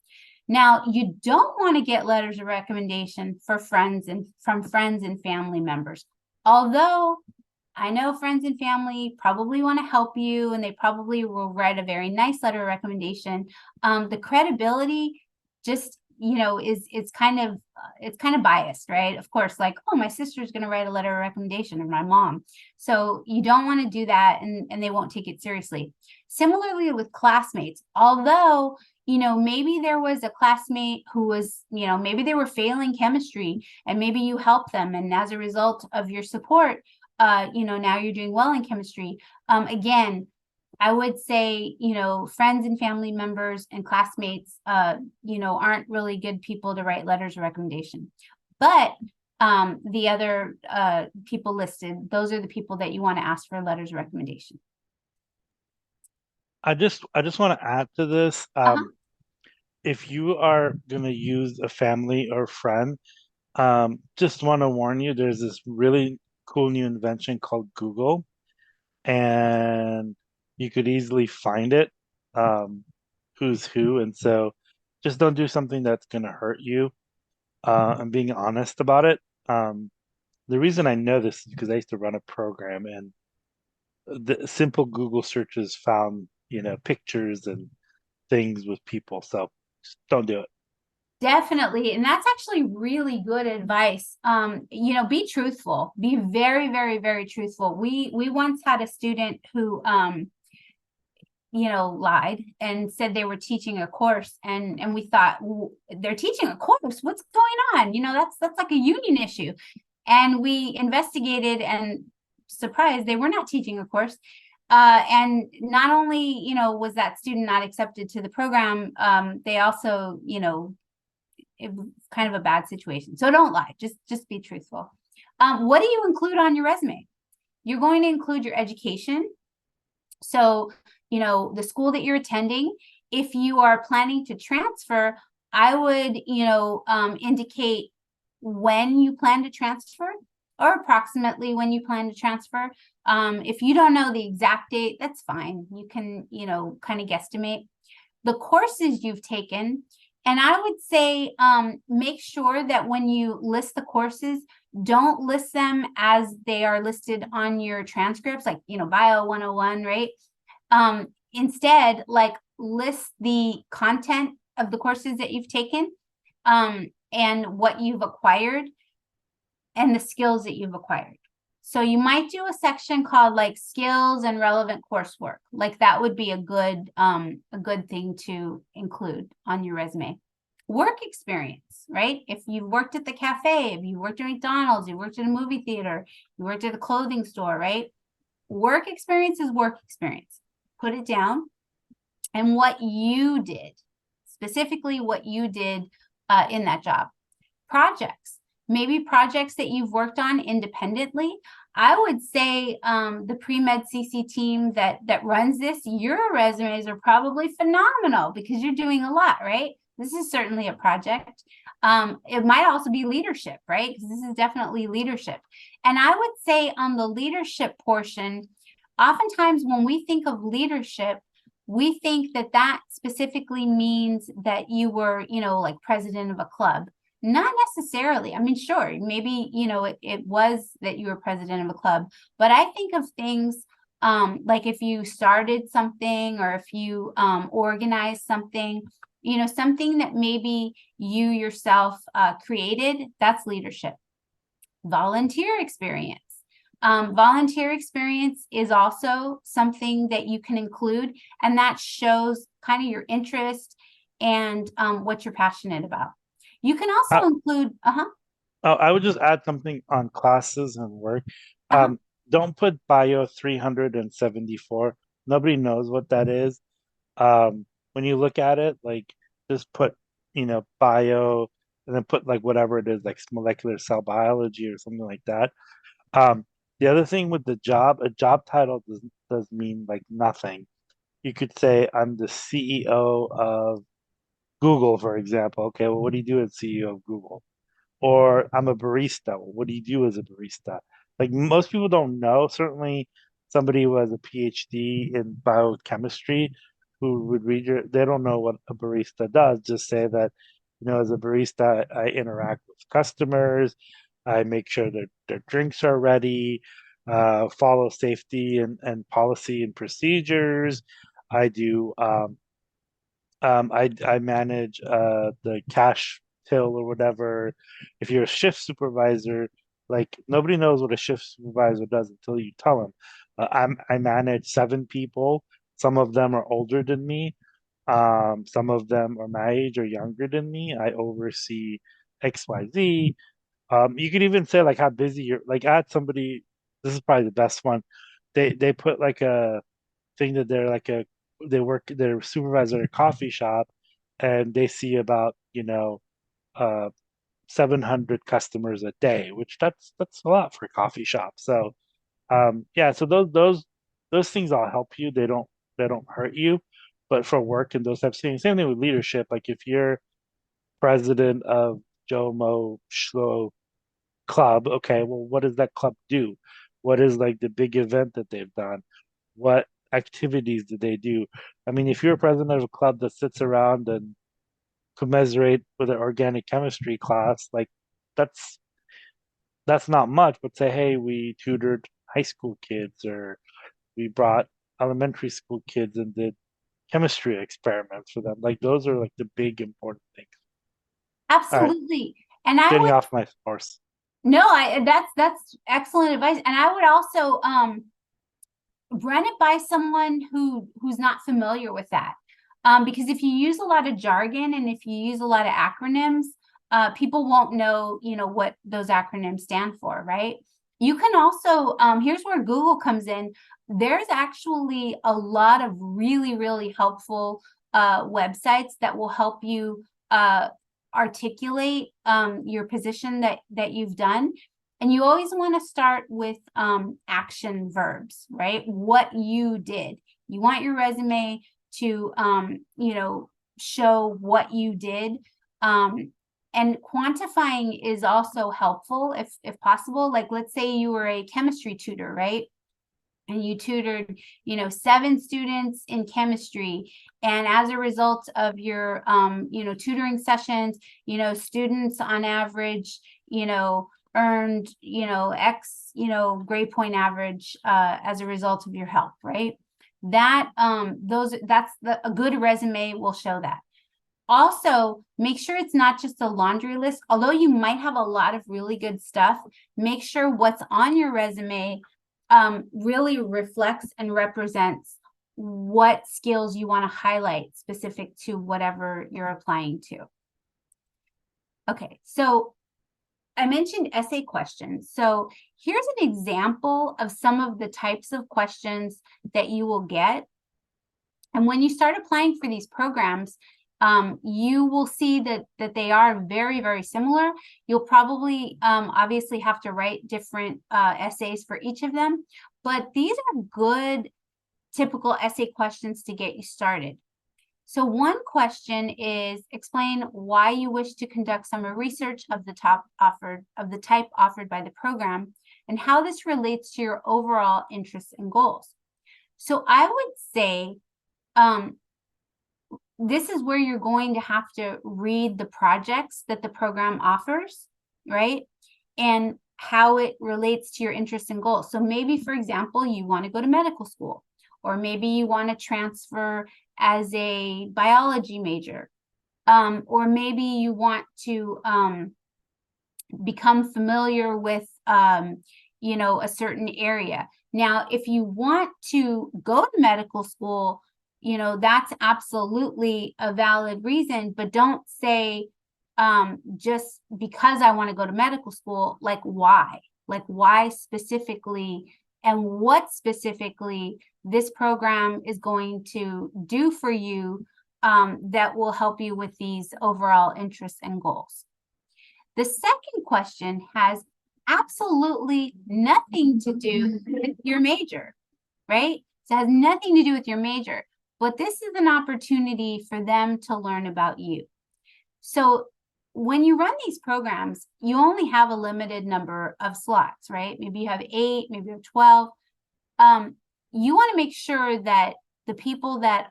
Now, you don't want to get letters of recommendation for from friends and family members. Although I know friends and family probably want to help you, and they probably will write a very nice letter of recommendation. The credibility just, it's kind of biased, right? Of course, like, oh, my sister's going to write a letter of recommendation, or my mom. So you don't want to do that, and they won't take it seriously. Similarly with classmates, although maybe there was a classmate who was, maybe they were failing chemistry, and maybe you helped them, and as a result of your support, now you're doing well in chemistry. Again, I would say, friends and family members and classmates, aren't really good people to write letters of recommendation. But the other people listed, those are the people that you want to ask for letters of recommendation. I just want to add to this. If you are going to use a family or friend, just want to warn you, there's this really cool new invention called Google, and you could easily find it, who's who. And so just don't do something that's going to hurt you, and being honest about it. The reason I know this is because I used to run a program, and the simple Google searches found, pictures and things with people. So just don't do it. Definitely. And that's actually really good advice. Be truthful, be very, very, very truthful. We once had a student who, lied and said they were teaching a course, and we thought, they're teaching a course, what's going on? That's like a union issue. And we investigated, and surprised, they were not teaching a course. And not only, was that student not accepted to the program, they also, it was kind of a bad situation. So don't lie, just be truthful. What do you include on your resume? You're going to include your education. So, the school that you're attending. If you are planning to transfer, I would, indicate when you plan to transfer, or approximately when you plan to transfer. If you don't know the exact date, that's fine. You can, kind of guesstimate the courses you've taken. And I would say, make sure that when you list the courses, don't list them as they are listed on your transcripts, like, Bio 101, right? Instead, like, list the content of the courses that you've taken, and what you've acquired and the skills that you've acquired. So you might do a section called like skills and relevant coursework. Like that would be a good thing to include on your resume. Work experience, right? If you've worked at the cafe, if you worked at McDonald's, you worked at a movie theater, you worked at a clothing store, right? Work experience is work experience. Put it down. And what you did, specifically what you did in that job. Projects, maybe projects that you've worked on independently. I would say the PreMed CC team that runs this, your resumes are probably phenomenal because you're doing a lot, right? This is certainly a project. It might also be leadership, right? Because this is definitely leadership. And I would say on the leadership portion, oftentimes when we think of leadership, we think that specifically means that you were, like president of a club. Not necessarily. I mean, sure, maybe, it was that you were president of a club, but I think of things like if you started something, or if you organized something, something that maybe you yourself created, that's leadership. Volunteer experience. Volunteer experience is also something that you can include, and that shows kind of your interest and what you're passionate about. You can also include, I would just add something on classes and work. Don't put bio 374. Nobody knows what that is. When you look at it, like just put, bio, and then put like whatever it is, like molecular cell biology or something like that. The other thing with the job, a job title does mean like nothing. You could say I'm the CEO of Google, for example. Okay, well, what do you do as CEO of Google? Or I'm a barista. Well, what do you do as a barista? Like most people don't know. Certainly, somebody who has a PhD in biochemistry who would read they don't know what a barista does. Just say that, as a barista, I interact with customers. I make sure that their drinks are ready, follow safety and policy and procedures. I do I manage the cash till or whatever. If you're a shift supervisor, like nobody knows what a shift supervisor does until you tell them. I manage 7 people. Some of them are older than me. Some of them are my age or younger than me. I oversee XYZ. You could even say like how busy you're. Like add somebody. This is probably the best one. They put like think that they're supervisor at a coffee shop, and they see about 700 customers a day, which that's a lot for a coffee shop. So yeah, so those things all help you. They don't hurt you, but for work and those types of things, same thing with leadership. Like if you're president of Joe Mo Schlo club, okay, well, what does that club do? What is like the big event that they've done? What activities do they do? I mean, if you're president of a club that sits around and commiserate with an organic chemistry class, like that's that's not much, but say, hey, we tutored high school kids, or we brought elementary school kids and did chemistry experiments for them. Like those are like the big important things. All right, Absolutely. And I getting would off my horse. no, that's excellent advice. And I would also run it by someone who's not familiar with that. Because if you use a lot of jargon and if you use a lot of acronyms, people won't know, what those acronyms stand for, right? You can also, here's where Google comes in. There's actually a lot of really, really helpful websites that will help you articulate your position that you've done. And you always want to start with action verbs, right? What you did. You want your resume to, show what you did. And quantifying is also helpful if possible. Like, let's say you were a chemistry tutor, right? And you tutored, 7 students in chemistry. And as a result of your, tutoring sessions, students on average, earned, X, grade point average as a result of your help, right? That, a good resume will show that. Also, make sure it's not just a laundry list. Although you might have a lot of really good stuff, make sure what's on your resume really reflects and represents what skills you want to highlight specific to whatever you're applying to. Okay, so I mentioned essay questions. So here's an example of some of the types of questions that you will get. And when you start applying for these programs, you will see that they are very, very similar. You'll probably obviously have to write different essays for each of them, but these are good typical essay questions to get you started. So one question is, explain why you wish to conduct summer research of the type offered by the program and how this relates to your overall interests and goals. So I would say this is where you're going to have to read the projects that the program offers, right? And how it relates to your interests and goals. So maybe, for example, you want to go to medical school, or maybe you want to transfer as a biology major, or maybe you want to become familiar with, a certain area. Now, if you want to go to medical school, that's absolutely a valid reason, but don't say just because I want to go to medical school, like why specifically, and what specifically this program is going to do for you that will help you with these overall interests and goals. The second question has absolutely nothing to do with your major, right? So it has nothing to do with your major, but this is an opportunity for them to learn about you. So when you run these programs, you only have a limited number of slots, right? Maybe you have 8, maybe you have 12. You want to make sure that the people that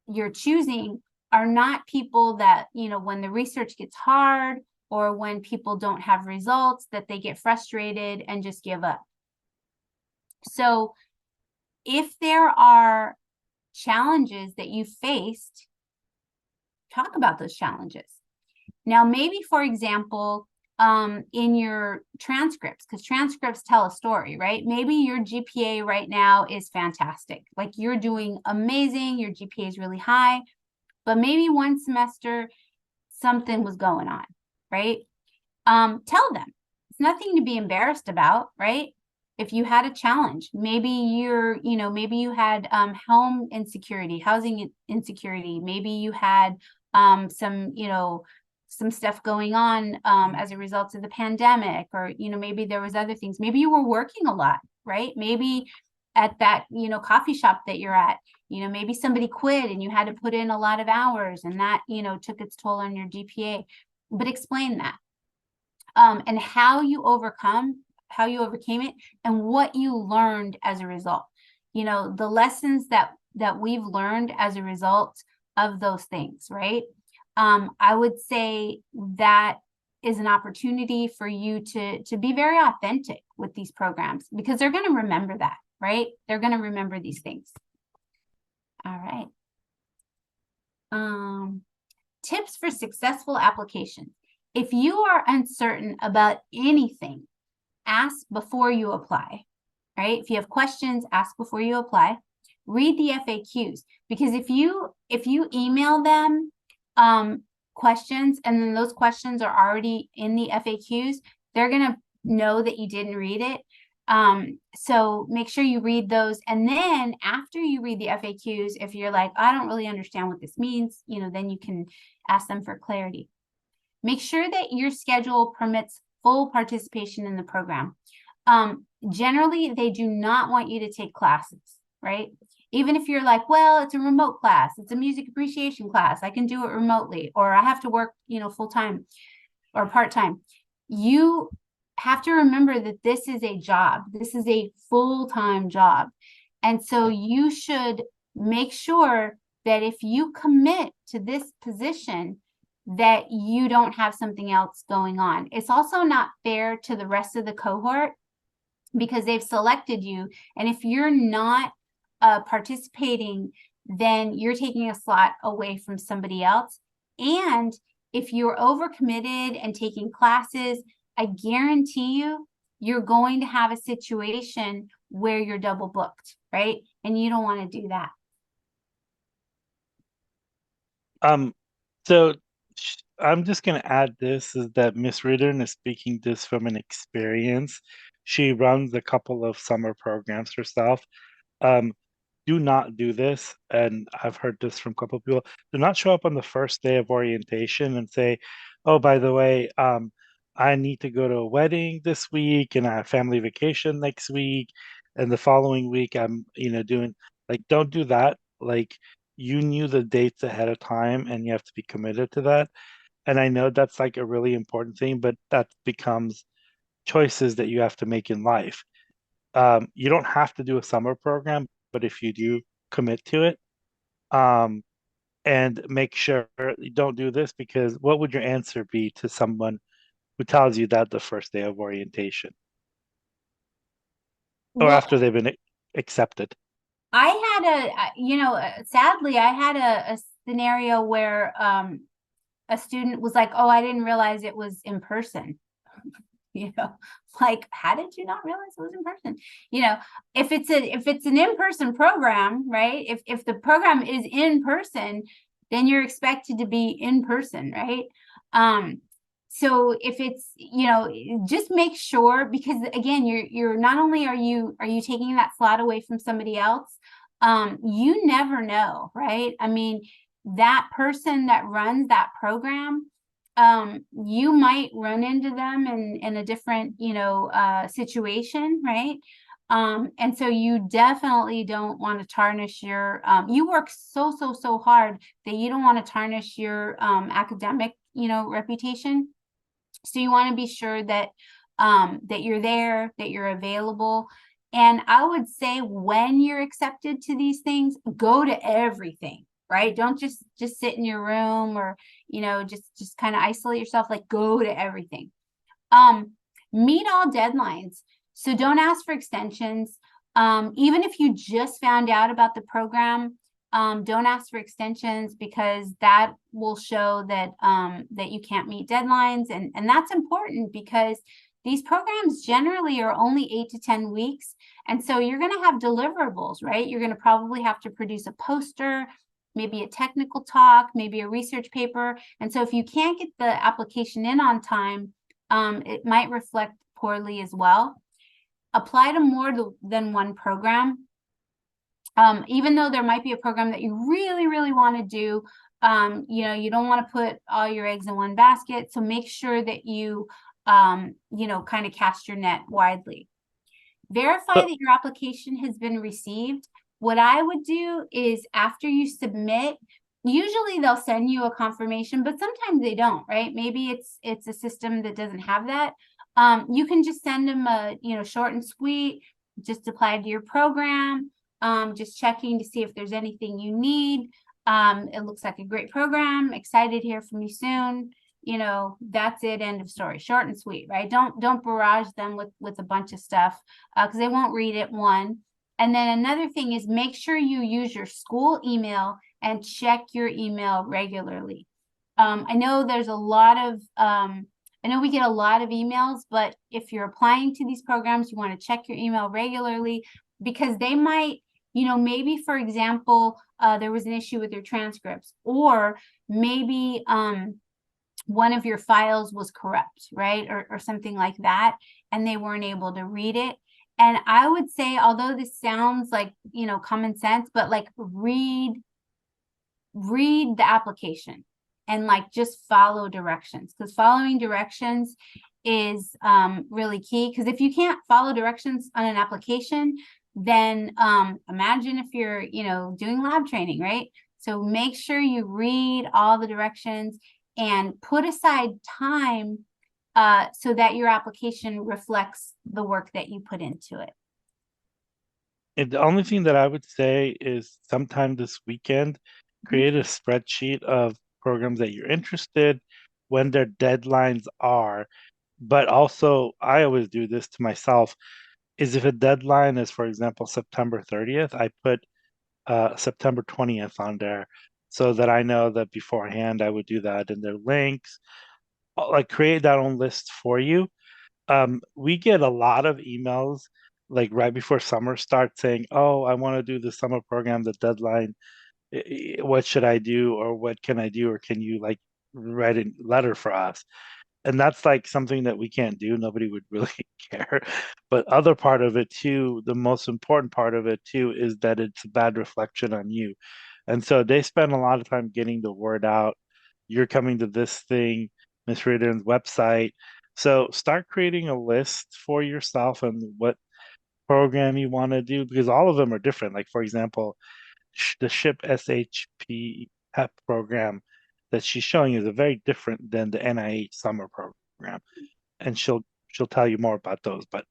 you're choosing are not people that, when the research gets hard or when people don't have results, that they get frustrated and just give up. So if there are challenges that you faced, talk about those challenges. Now, maybe, for example, in your transcripts, because transcripts tell a story, right? Maybe your GPA right now is fantastic. Like, you're doing amazing, your GPA is really high, but maybe one semester something was going on, right? Tell them. It's nothing to be embarrassed about, right? If you had a challenge, maybe maybe you had home insecurity, housing insecurity, maybe you had some stuff going on as a result of the pandemic, or maybe there was other things. Maybe you were working a lot, right? Maybe at that coffee shop that you're at, maybe somebody quit and you had to put in a lot of hours, and that took its toll on your GPA. But explain that, and how you overcame it, and what you learned as a result. The lessons that we've learned as a result of those things, right? I would say that is an opportunity for you to be very authentic with these programs, because they're going to remember that, right? They're going to remember these things. All right. Tips for successful application. If you are uncertain about anything, ask before you apply, right? If you have questions, ask before you apply. Read the FAQs, because if you email them questions, and then those questions are already in the FAQs, they're going to know that you didn't read it. So make sure you read those. And then after you read the FAQs, if you're like, I don't really understand what this means, then you can ask them for clarity. Make sure that your schedule permits full participation in the program. Generally, they do not want you to take classes, right? Even if you're like, well, it's a remote class, it's a music appreciation class, I can do it remotely, or I have to work, full-time or part-time. You have to remember that this is a job. This is a full-time job. And so you should make sure that if you commit to this position, that you don't have something else going on. It's also not fair to the rest of the cohort, because they've selected you. And if you're not participating, then you're taking a slot away from somebody else. And if you're overcommitted and taking classes, I guarantee you're going to have a situation where you're double booked, right? And you don't want to do that. So I'm just going to add this, is that Miss Reardon is speaking this from an experience. She runs a couple of summer programs herself. Do not do this, and I've heard this from a couple of people. Do not show up on the first day of orientation and say, oh, by the way, I need to go to a wedding this week, and I have family vacation next week, and the following week I'm doing, like, don't do that. Like, you knew the dates ahead of time, and you have to be committed to that. And I know that's like a really important thing, but that becomes choices that you have to make in life. You don't have to do a summer program, but if you do, commit to it. And make sure you don't do this, because what would your answer be to someone who tells you that the first day of orientation, or after they've been accepted? I had sadly, I had a scenario where a student was like, oh, I didn't realize it was in person. Like, how did you not realize it was in person? If it's an in-person program, right? If the program is in person, then you're expected to be in person, right? So if it's, just make sure, because again, you're not only are you taking that slot away from somebody else, you never know, right? I mean, that person that runs that program, you might run into them in a different, situation, right? And so you definitely don't want to tarnish your, you work so hard that you don't want to tarnish your academic, reputation. So you want to be sure that that you're there, that you're available. And I would say, when you're accepted to these things, go to everything, right? Don't just sit in your room, or just kind of isolate yourself. Like, go to everything. Meet all deadlines. So don't ask for extensions. Even if you just found out about the program, don't ask for extensions, because that will show that that you can't meet deadlines. And that's important, because these programs generally are only 8 to 10 weeks. And so you're going to have deliverables, right? You're going to probably have to produce a poster, maybe a technical talk, maybe a research paper. And so if you can't get the application in on time, it might reflect poorly as well. apply to more than one program. Even though there might be a program that you really, really want to do, you don't want to put all your eggs in one basket. So make sure that you, kind of cast your net widely. Verify that your application has been received. What I would do is after you submit, usually they'll send you a confirmation, but sometimes they don't, right? Maybe it's a system that doesn't have that. You can just send them a, short and sweet, just apply to your program, just checking to see if there's anything you need. It looks like a great program. Excited to hear from you soon. That's it, end of story. Short and sweet, right? Don't barrage them with a bunch of stuff because they won't read it, one. And then another thing is make sure you use your school email and check your email regularly. I know there's a lot of I know we get a lot of emails, but if you're applying to these programs, you want to check your email regularly because they might, maybe, for example, there was an issue with your transcripts, or maybe one of your files was corrupt, right? Or something like that, and they weren't able to read it. And I would say, although this sounds like, common sense, but like read the application and like just follow directions, because following directions is really key. Because if you can't follow directions on an application, then imagine if you're, doing lab training, right? So make sure you read all the directions and put aside time so that your application reflects the work that you put into it. And the only thing that I would say is sometime this weekend, create a spreadsheet of programs that you're interested, when their deadlines are. But also, I always do this to myself, is if a deadline is, for example, September 30th, I put September 20th on there so that I know that beforehand I would do that in their links. Like create that own list for you. We get a lot of emails like right before summer starts saying, oh, I want to do the summer program, the deadline, what should I do, or what can I do, or can you like write a letter for us? And that's like something that we can't do. Nobody would really care. But other part of it too, the most important part of it too, is that it's a bad reflection on you. And so they spend a lot of time getting the word out. You're coming to this thing, Miss Reardon's website. So start creating a list for yourself and what program you want to do, because all of them are different. Like, for example, the SHIP SHP PEP program that she's showing is a very different than the NIH summer program. And she'll tell you more about those. But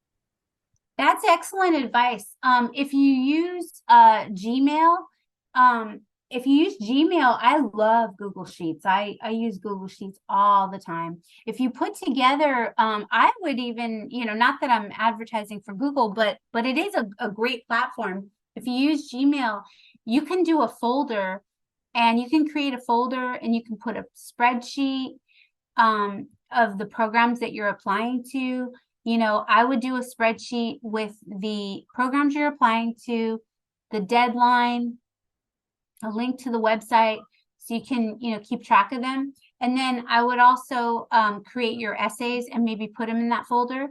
that's excellent advice. If you use Gmail, I love Google Sheets. I use Google Sheets all the time. If you put together, I would even, not that I'm advertising for Google, but it is a great platform. If you use Gmail, you can do a folder, and you can create a folder, and you can put a spreadsheet of the programs that you're applying to. I would do a spreadsheet with the programs you're applying to, the deadline, a link to the website, so you can, keep track of them. And then I would also create your essays and maybe put them in that folder.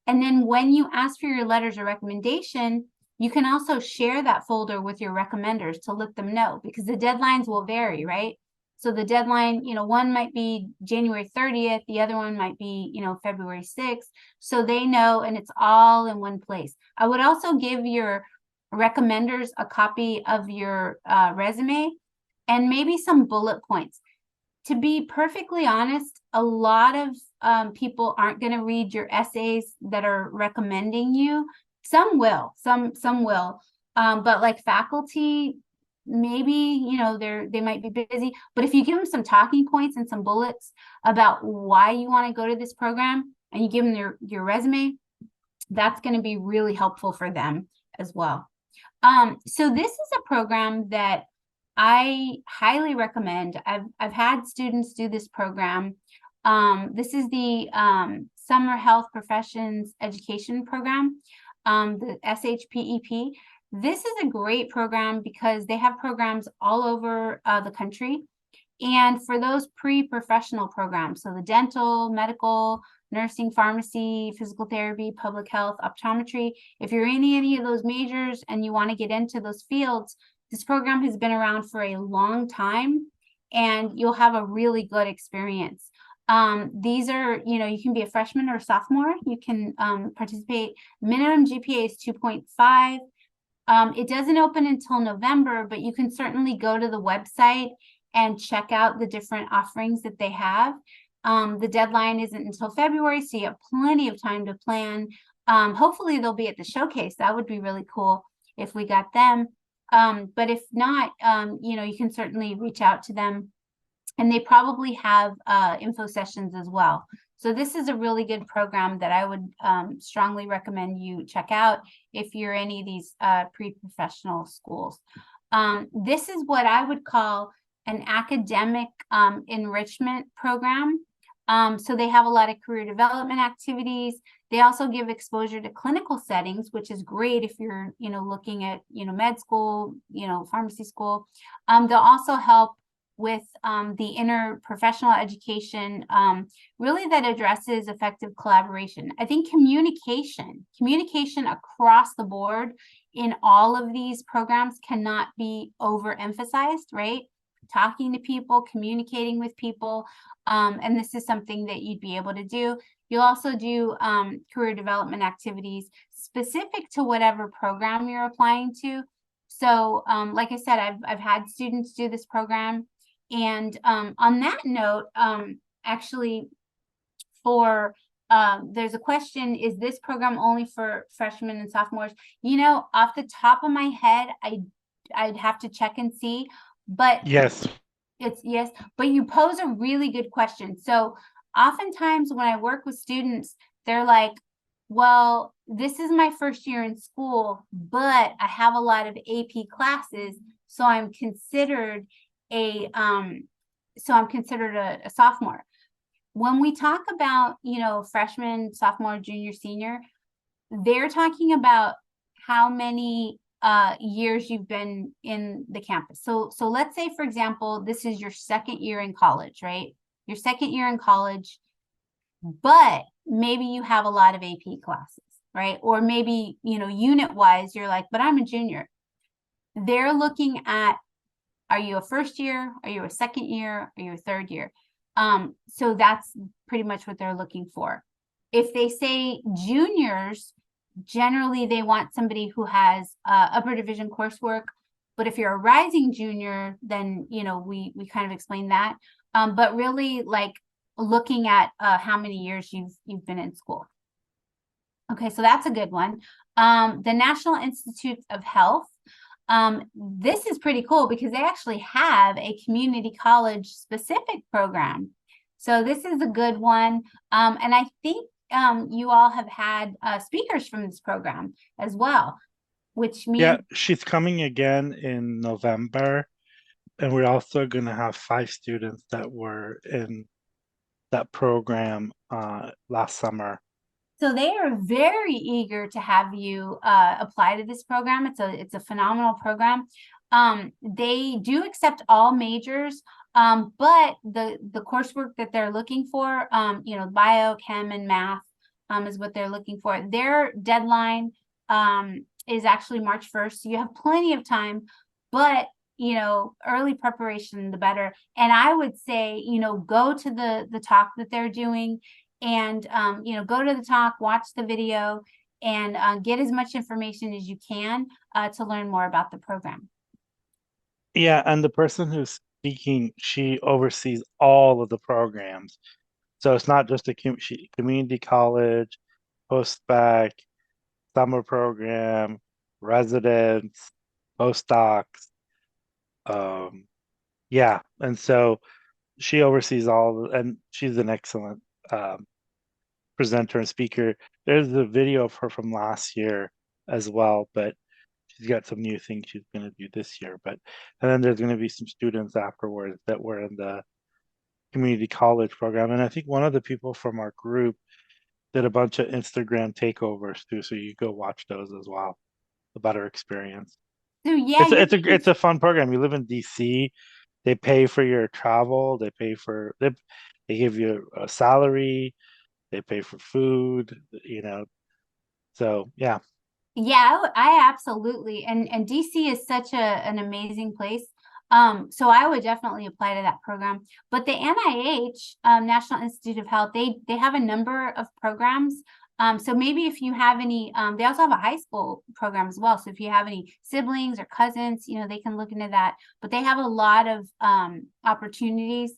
And then when you ask for your letters of recommendation, you can also share that folder with your recommenders to let them know, because the deadlines will vary, right? So the deadline, one might be January 30th, the other one might be, February 6th. So they know, and it's all in one place. I would also give your recommenders a copy of your resume and maybe some bullet points. To be perfectly honest, a lot of people aren't going to read your essays that are recommending you. Some will, some will, but like faculty, maybe, they might be busy. But if you give them some talking points and some bullets about why you want to go to this program, and you give them your resume, that's going to be really helpful for them as well. So this is a program that I highly recommend. I've had students do this program. This is the Summer Health Professions Education Program, the SHPEP. This is a great program because they have programs all over the country. And for those pre-professional programs, so the dental, medical, nursing, pharmacy, physical therapy, public health, optometry. If you're in any of those majors and you want to get into those fields, this program has been around for a long time and you'll have a really good experience. These are, you can be a freshman or a sophomore. You can participate. Minimum GPA is 2.5. It doesn't open until November, but you can certainly go to the website and check out the different offerings that they have. The deadline isn't until February, so you have plenty of time to plan. Hopefully they'll be at the showcase. That would be really cool if we got them. But if not, you can certainly reach out to them. And they probably have info sessions as well. So this is a really good program that I would strongly recommend you check out if you're any of these pre-professional schools. This is what I would call an academic enrichment program. So they have a lot of career development activities. They also give exposure to clinical settings, which is great if you're, looking at, med school, pharmacy school. They'll also help with the interprofessional education, really that addresses effective collaboration. I think communication across the board in all of these programs cannot be overemphasized, right? Talking to people, communicating with people, and this is something that you'd be able to do. You'll also do career development activities specific to whatever program you're applying to. So like I said, I've had students do this program. And on that note, actually for there's a question, is this program only for freshmen and sophomores? Off the top of my head, I'd have to check and see, but yes, it's yes, but you pose a really good question. So oftentimes when I work with students, they're like, well, this is my first year in school, but I have a lot of AP classes, so I'm considered a sophomore. When we talk about, freshman, sophomore, junior, senior, they're talking about how many years you've been in the campus. So let's say, for example, this is your second year in college, right? Your second year in college, but maybe you have a lot of AP classes, right? Or maybe, unit wise, you're like, but I'm a junior. They're looking at, are you a first year? Are you a second year? Are you a third year? So that's pretty much what they're looking for. If they say juniors, generally they want somebody who has upper division coursework. But if you're a rising junior, then, we kind of explain that. But really like looking at how many years you've been in school. Okay, so that's a good one. The National Institutes of Health. This is pretty cool because they actually have a community college specific program. So this is a good one. And I think you all have had speakers from this program as well, which means... Yeah, she's coming again in November. And we're also going to have 5 students that were in that program last summer. So they are very eager to have you apply to this program. It's a phenomenal program. They do accept all majors, but the coursework that they're looking for, bio, chem, and math is what they're looking for. Their deadline is actually March 1st, so you have plenty of time, but early preparation, the better. And I would say, go to the talk that they're doing. And, go to the talk, watch the video, and get as much information as you can to learn more about the program. Yeah, and the person who's speaking, she oversees all of the programs. So it's not just a community college, post-bac, summer program, residence, postdocs. Yeah, and so she oversees all, and she's an excellent presenter and speaker. There's a video of her from last year as well, but she's got some new things she's going to do this year. And then there's going to be some students afterwards that were in the community college program. And I think one of the people from our group did a bunch of Instagram takeovers too, so you go watch those as well about her experience. So yeah, it's a fun program. You live in DC. They pay for your travel. They give you a salary. they pay for food, so yeah. Yeah, I absolutely. And DC is such an amazing place. So I would definitely apply to that program. But the NIH, National Institute of Health, they have a number of programs. So maybe if you have any, they also have a high school program as well. So if you have any siblings or cousins, they can look into that. But they have a lot of opportunities,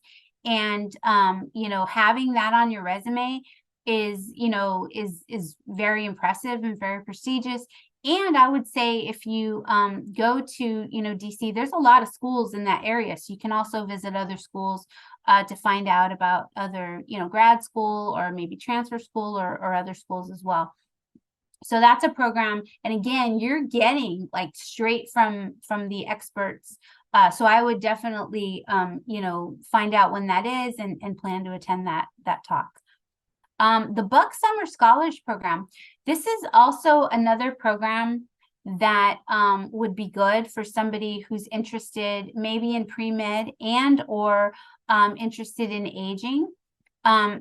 and having that on your resume is very impressive and very prestigious. And I would say if you go to DC, there's a lot of schools in that area, so you can also visit other schools to find out about other grad school or maybe transfer school or other schools as well. So that's a program, and again, you're getting like straight from the experts. So I would definitely find out when that is and plan to attend that talk. The Buck Summer Scholars Program. This is also another program that would be good for somebody who's interested maybe in pre-med and or interested in aging.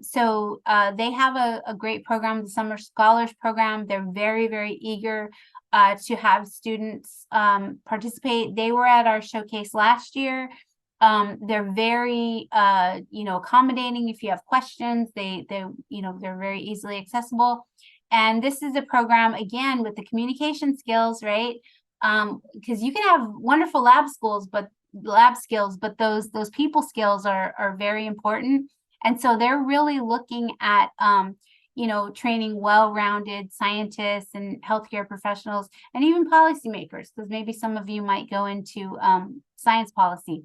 So they have a great program, the Summer Scholars Program. They're very, very eager to have students participate. They were at our showcase last year. They're very accommodating. If you have questions, they're very easily accessible. And this is a program, again, with the communication skills, right? Because you can have wonderful lab skills, but those people skills are very important. And so they're really looking at training well-rounded scientists and healthcare professionals and even policymakers, because maybe some of you might go into science policy.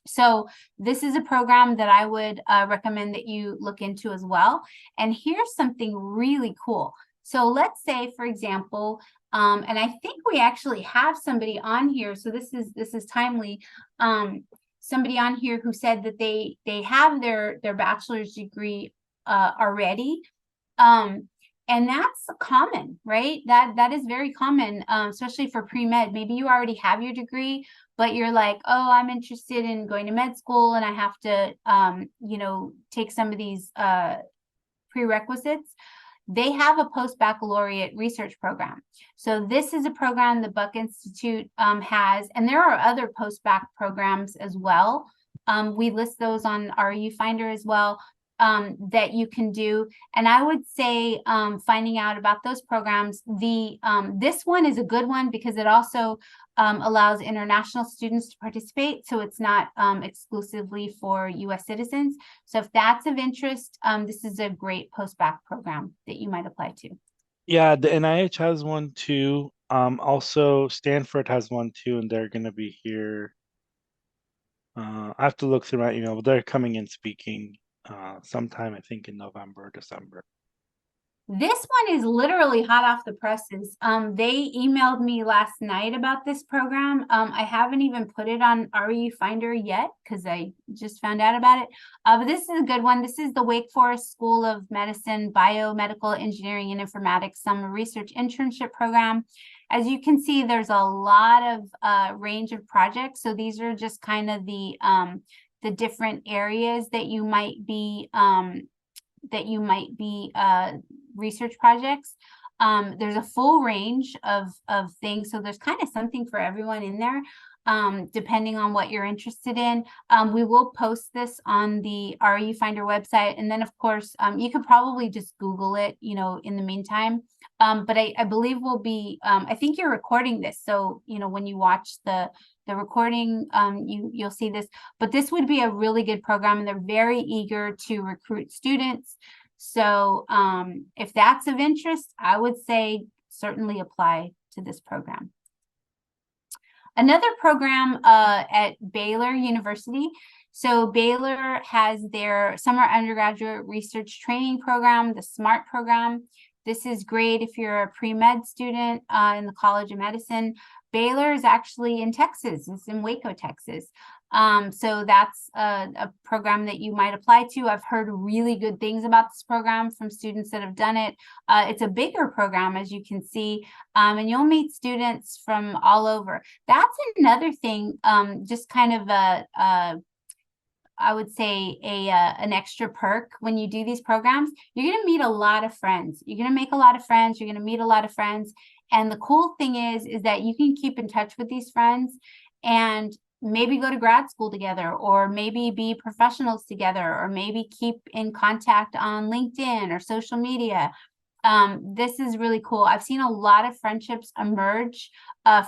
So this is a program that I would recommend that you look into as well. And here's something really cool. So let's say, for example, and I think we actually have somebody on here, so this is timely. Somebody on here who said that they have their bachelor's degree already. And that's common, right? That is very common, especially for pre-med. Maybe you already have your degree, but you're like, oh, I'm interested in going to med school and I have to, take some of these prerequisites. They have a post-baccalaureate research program. So this is a program the Buck Institute has, and there are other post-bac programs as well. We list those on RU Finder as well. That you can do. And I would say finding out about those programs, this one is a good one because it also allows international students to participate. So it's not exclusively for US citizens. So if that's of interest, this is a great post-bac program that you might apply to. Yeah, the NIH has one too. Also Stanford has one too, and they're going to be here. I have to look through my email, but they're coming in speaking sometime, I think, in November or December. This one is literally hot off the presses. They emailed me last night about this program. I haven't even put it on RU Finder yet because I just found out about it. But this is a good one. This is the Wake Forest School of Medicine, Biomedical Engineering and Informatics Summer Research Internship Program. As you can see, there's a lot of range of projects. So these are just kind of the different areas that you might be research projects. There's a full range of things, so there's kind of something for everyone in there, depending on what you're interested in. We will post this on the RU Finder website, and then of course you could probably just Google it, in the meantime. But I believe we'll be, I think you're recording this, so when you watch the recording, you'll see this. But this would be a really good program, and they're very eager to recruit students. So if that's of interest, I would say certainly apply to this program. Another program at Baylor University. So Baylor has their summer undergraduate research training program, the SMART program. This is great if you're a pre-med student in the College of Medicine. Baylor is actually in Texas. It's in Waco, Texas. So that's a program that you might apply to. I've heard really good things about this program from students that have done it. It's a bigger program, as you can see, and you'll meet students from all over. That's another thing, just kind of I would say an extra perk when you do these programs. You're going to meet a lot of friends. You're going to make a lot of friends. You're going to meet a lot of friends. And the cool thing is that you can keep in touch with these friends and maybe go to grad school together, or maybe be professionals together, or maybe keep in contact on LinkedIn or social media. This is really cool. I've seen a lot of friendships emerge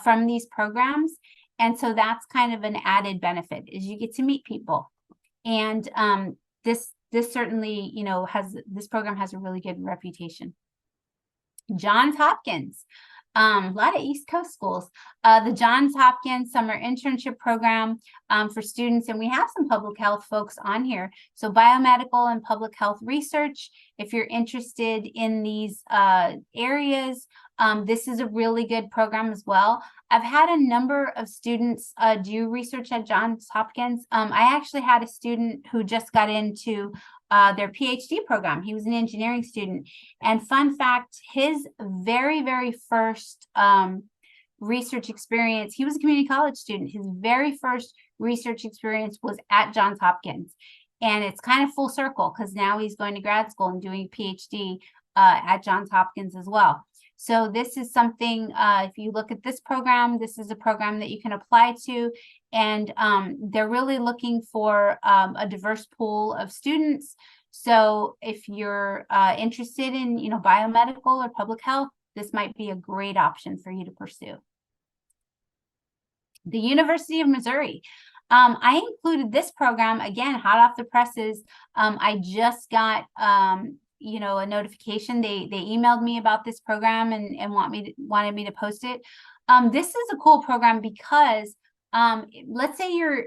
from these programs. And so that's kind of an added benefit, is you get to meet people. And this certainly, you know, this program has a really good reputation. Johns Hopkins. A lot of East Coast schools. The Johns Hopkins Summer Internship Program for students, and we have some public health folks on here. So biomedical and public health research, if you're interested in these areas, this is a really good program as well. I've had a number of students do research at Johns Hopkins. I actually had a student who just got into their PhD program. He was an engineering student. And fun fact, his very, very first research experience, he was a community college student. His very first research experience was at Johns Hopkins. And it's kind of full circle, because now he's going to grad school and doing a PhD at Johns Hopkins as well. So this is something, if you look at this program, this is a program that you can apply to. And they're really looking for a diverse pool of students. So if you're interested in, you know, biomedical or public health, this might be a great option for you to pursue. The University of Missouri. I included this program, again, hot off the presses. I just got you know, a notification. They emailed me about this program and wanted me to post it. This is a cool program because let's say you're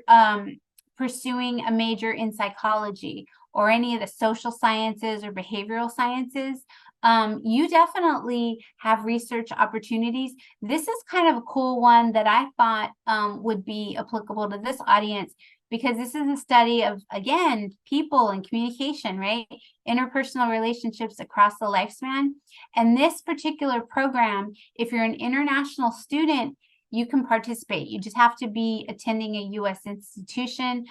pursuing a major in psychology or any of the social sciences or behavioral sciences. You definitely have research opportunities. This is kind of a cool one that I thought would be applicable to this audience, because this is a study of, again, people and communication, right? Interpersonal relationships across the lifespan. And this particular program, if you're an international student, you can participate. You just have to be attending a U.S. institution.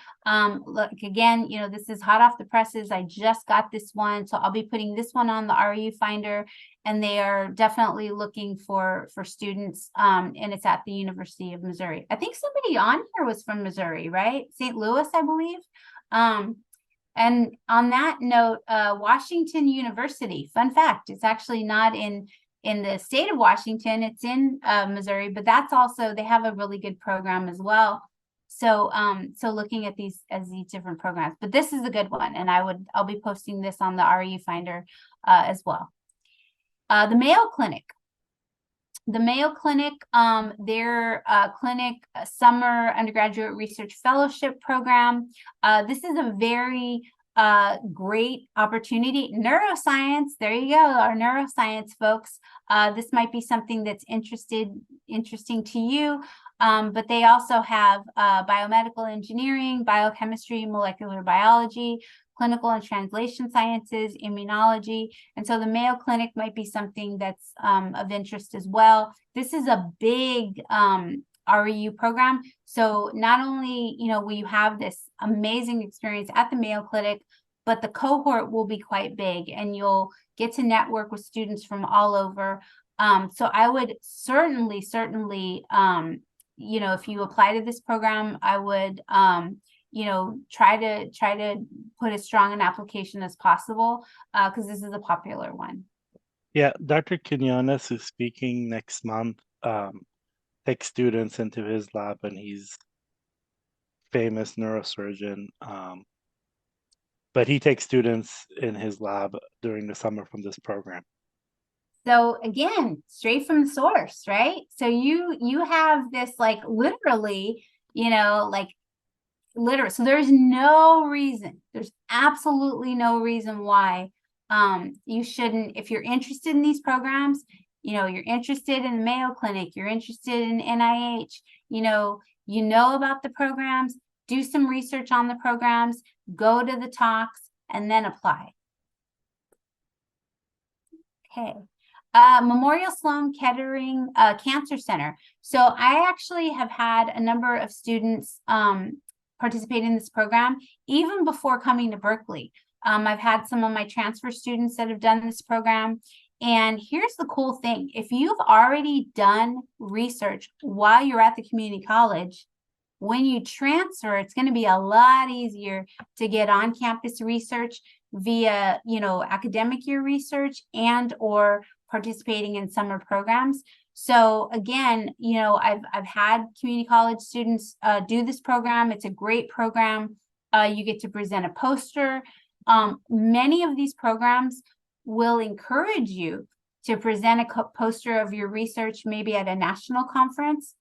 Look, again, you know, this is hot off the presses. I just got this one, so I'll be putting this one on the RU Finder, and they are definitely looking for students, and it's at the University of Missouri. I think somebody on here was from Missouri, right? St. Louis, I believe. And on that note, Washington University, fun fact, it's actually not in the state of Washington, it's in Missouri, but that's also, they have a really good program as well. So so looking at these different programs, but this is a good one, and I'll be posting this on the RU Finder as well. The Mayo Clinic. The Mayo Clinic, their clinic summer undergraduate research fellowship program. This is a very great opportunity. Neuroscience, there you go, our neuroscience folks. This might be something that's interesting to you, but they also have biomedical engineering, biochemistry, molecular biology, clinical and translation sciences, immunology. And so the Mayo Clinic might be something that's of interest as well. This is a big REU program. So not only, you know, will you have this amazing experience at the Mayo Clinic, but the cohort will be quite big, and you'll get to network with students from all over. So I would certainly, you know, if you apply to this program, I would, you know, try to put as strong an application as possible, because this is a popular one. Yeah, Dr. Quinones, who's speaking next month, takes students into his lab, and he's famous neurosurgeon. But he takes students in his lab during the summer from this program. So again, straight from the source, right? So you have this, like, literally, you know, like literally. So there's no reason, there's absolutely no reason why you shouldn't, if you're interested in these programs, you know, you're interested in the Mayo Clinic, you're interested in NIH, you know about the programs, do some research on the programs, go to the talks, and then apply. Okay. Memorial Sloan Kettering Cancer Center. So I actually have had a number of students participate in this program even before coming to Berkeley. I've had some of my transfer students that have done this program. And here's the cool thing. If you've already done research while you're at the community college, when you transfer, it's going to be a lot easier to get on-campus research via, academic year research and or participating in summer programs. So again, I've had community college students do this program. It's a great program. You get to present a poster. Many of these programs will encourage you to present a poster of your research, maybe at a national conference.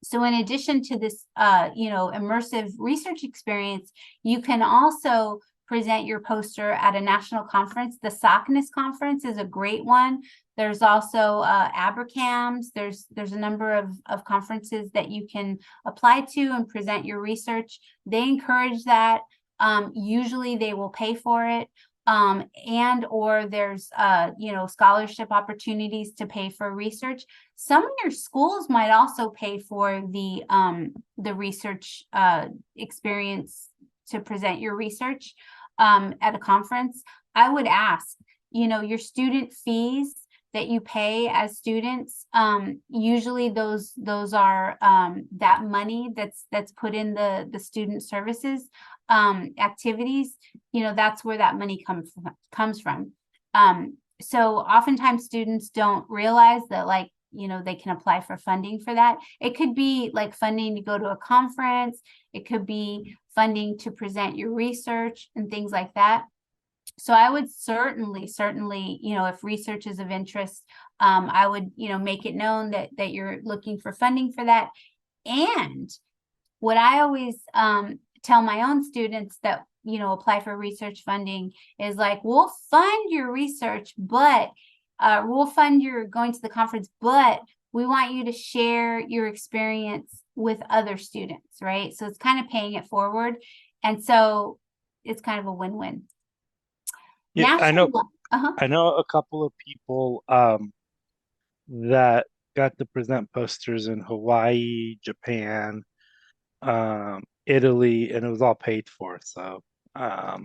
So in addition to this, immersive research experience, you can also present your poster at a national conference. The SOCNIS conference is a great one. There's also ABRCAMS. There's a number of conferences that you can apply to and present your research. They encourage that. Usually they will pay for it. And or there's scholarship opportunities to pay for research. Some of your schools might also pay for the research experience to present your research at a conference. I would ask, your student fees that you pay as students, usually those are that money that's put in the student services activities, that's where that money comes from. So oftentimes students don't realize that they can apply for funding for that. It could be like funding to go to a conference. It could be funding to present your research and things like that. So I would certainly, if research is of interest, I would, make it known that you're looking for funding for that. And what I always tell my own students that, apply for research funding is we'll fund your research, but we'll fund your going to the conference, but we want you to share your experience with other students, right? So it's kind of paying it forward. And so it's kind of a win-win. Yeah, I know a couple of people that got to present posters in Hawaii, Japan, Italy, and it was all paid for. So, I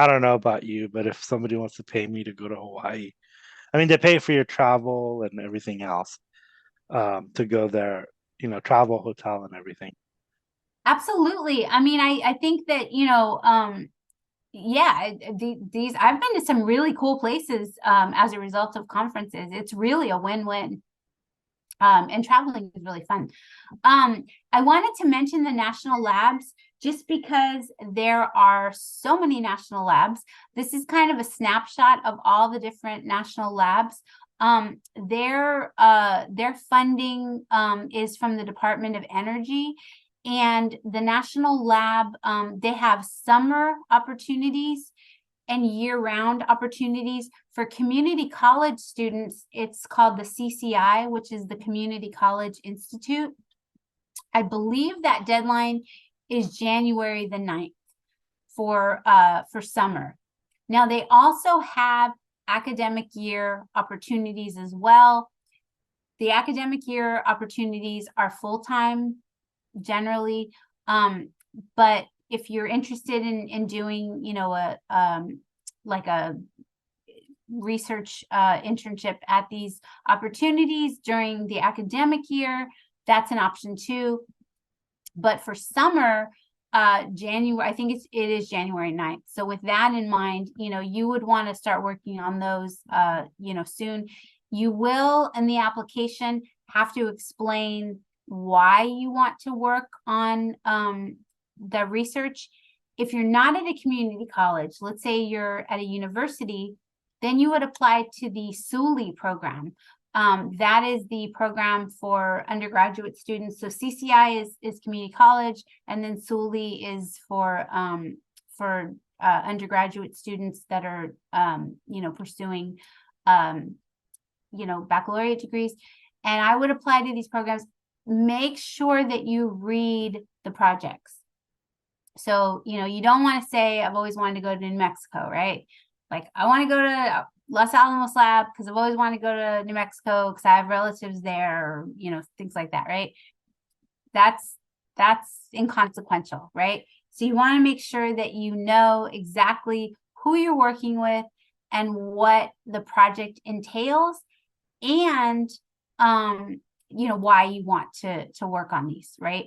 don't know about you, but if somebody wants to pay me to go to Hawaii, I mean, they pay for your travel and everything else to go there, travel, hotel, and everything. Absolutely. I mean, I think that, these I've been to some really cool places as a result of conferences. It's really a win-win. And traveling is really fun. I wanted to mention the national labs just because there are so many national labs. This is kind of a snapshot of all the different national labs. Their funding is from the Department of Energy. And the national lab, they have summer opportunities and year-round opportunities. For community college students, it's called the CCI, which is the Community College Institute. I believe that deadline is January the 9th for summer. Now, they also have academic year opportunities as well. The academic year opportunities are full-time generally, but if you're interested in doing, a research internship at these opportunities during the academic year, that's an option too. But for summer, January, I think it is January 9th. So with that in mind, you would want to start working on those, soon. You will, in the application, have to explain why you want to work on the research. If you're not at a community college, let's say you're at a university, then you would apply to the SULI program. That is the program for undergraduate students. So CCI is community college, and then SULI is for undergraduate students that are pursuing baccalaureate degrees. And I would apply to these programs. Make sure that you read the projects. So, you don't want to say, I've always wanted to go to New Mexico, right? Like, I want to go to Los Alamos Lab because I've always wanted to go to New Mexico because I have relatives there, or, things like that, right? That's that's inconsequential, right? So you want to make sure that you know exactly who you're working with and what the project entails, and why you want to work on these, right?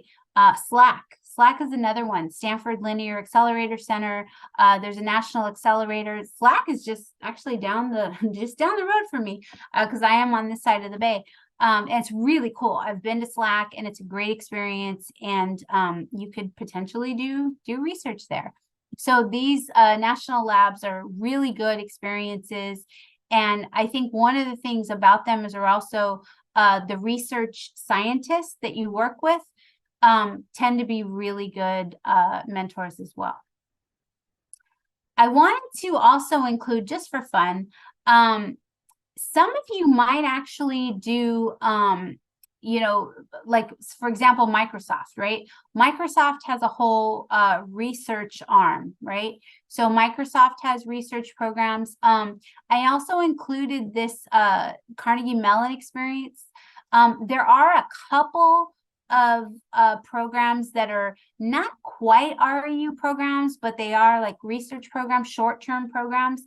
Slack is another one. Stanford Linear Accelerator Center. There's a national accelerator. Slack is just actually down the road from me, because I am on this side of the bay. And it's really cool. I've been to Slack, and it's a great experience, and you could potentially do research there. So these national labs are really good experiences. And I think one of the things about them is they're also the research scientists that you work with tend to be really good mentors as well. I wanted to also include, just for fun, some of you might actually do, like, for example, Microsoft, right? Microsoft has a whole research arm, right? So Microsoft has research programs. I also included this Carnegie Mellon experience. There are a couple of programs that are not quite REU programs, but they are like research programs, short-term programs.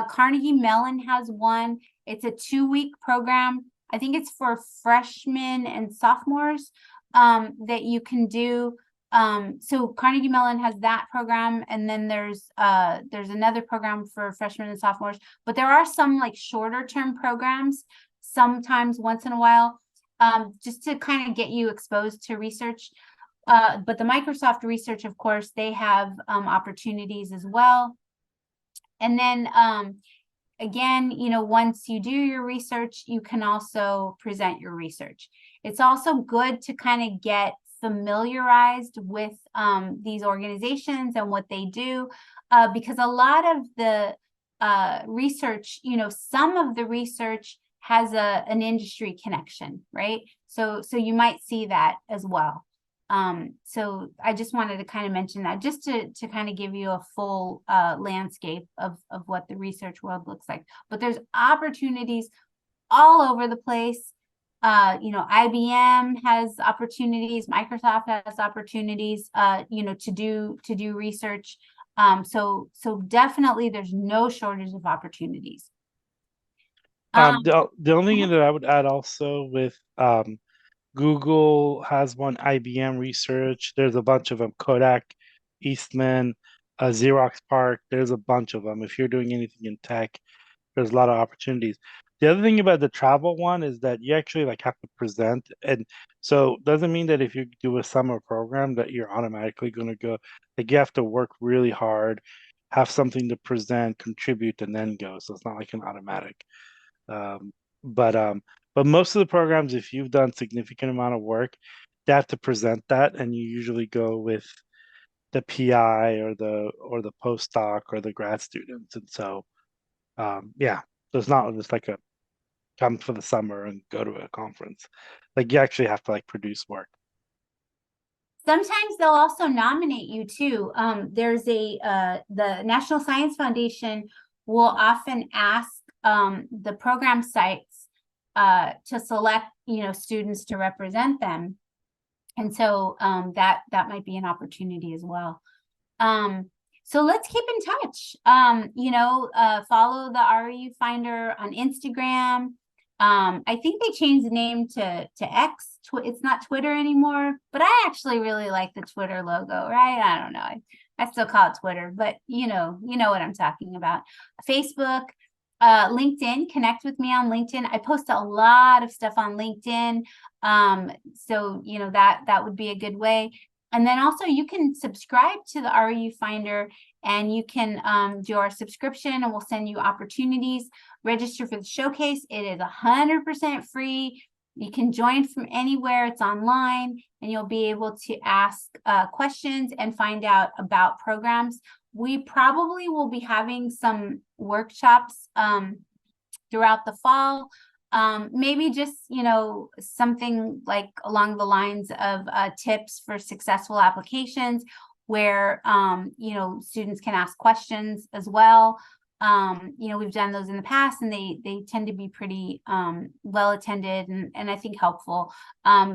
Carnegie Mellon has one. It's a 2-week program. I think it's for freshmen and sophomores that you can do. So Carnegie Mellon has that program, and then there's another program for freshmen and sophomores. But there are some like shorter term programs, sometimes once in a while, just to kind of get you exposed to research. But the Microsoft research, of course, they have opportunities as well. And then again, once you do your research, you can also present your research. It's also good to kind of get familiarized with these organizations and what they do, because a lot of the research, some of the research has an industry connection, right? So you might see that as well. So I just wanted to kind of mention that, just to kind of give you a full landscape of what the research world looks like. But there's opportunities all over the place. IBM has opportunities, Microsoft has opportunities, to do research. So definitely there's no shortage of opportunities. The only thing that I would add also with Google has one, IBM Research. There's a bunch of them. Kodak, Eastman, Xerox PARC. There's a bunch of them. If you're doing anything in tech, there's a lot of opportunities. The other thing about the travel one is that you actually like have to present, and so it doesn't mean that if you do a summer program that you're automatically going to go. Like, you have to work really hard, have something to present, contribute, and then go. So it's not like an automatic. But most of the programs, if you've done significant amount of work, they have to present that, and you usually go with the PI or the postdoc or the grad students. And so so it's not just like a come for the summer and go to a conference. Like, you actually have to like produce work. Sometimes they'll also nominate you too. There's the National Science Foundation will often ask the program sites to select students to represent them, and so that might be an opportunity as well. So let's keep in touch. Follow the REU Finder on Instagram. I think they changed the name to X. It's not Twitter anymore, but I actually really like the Twitter logo, right? I don't know. I still call it Twitter, but you know what I'm talking about. Facebook, LinkedIn, connect with me on LinkedIn. I post a lot of stuff on LinkedIn. So that would be a good way. And then also you can subscribe to the REU Finder, and you can do our subscription, and we'll send you opportunities. Register for the showcase. It is 100% free. You can join from anywhere. It's online, and you'll be able to ask questions and find out about programs. We probably will be having some workshops throughout the fall. Maybe just, something like along the lines of tips for successful applications, where, students can ask questions as well. We've done those in the past, and they tend to be pretty well attended and I think helpful,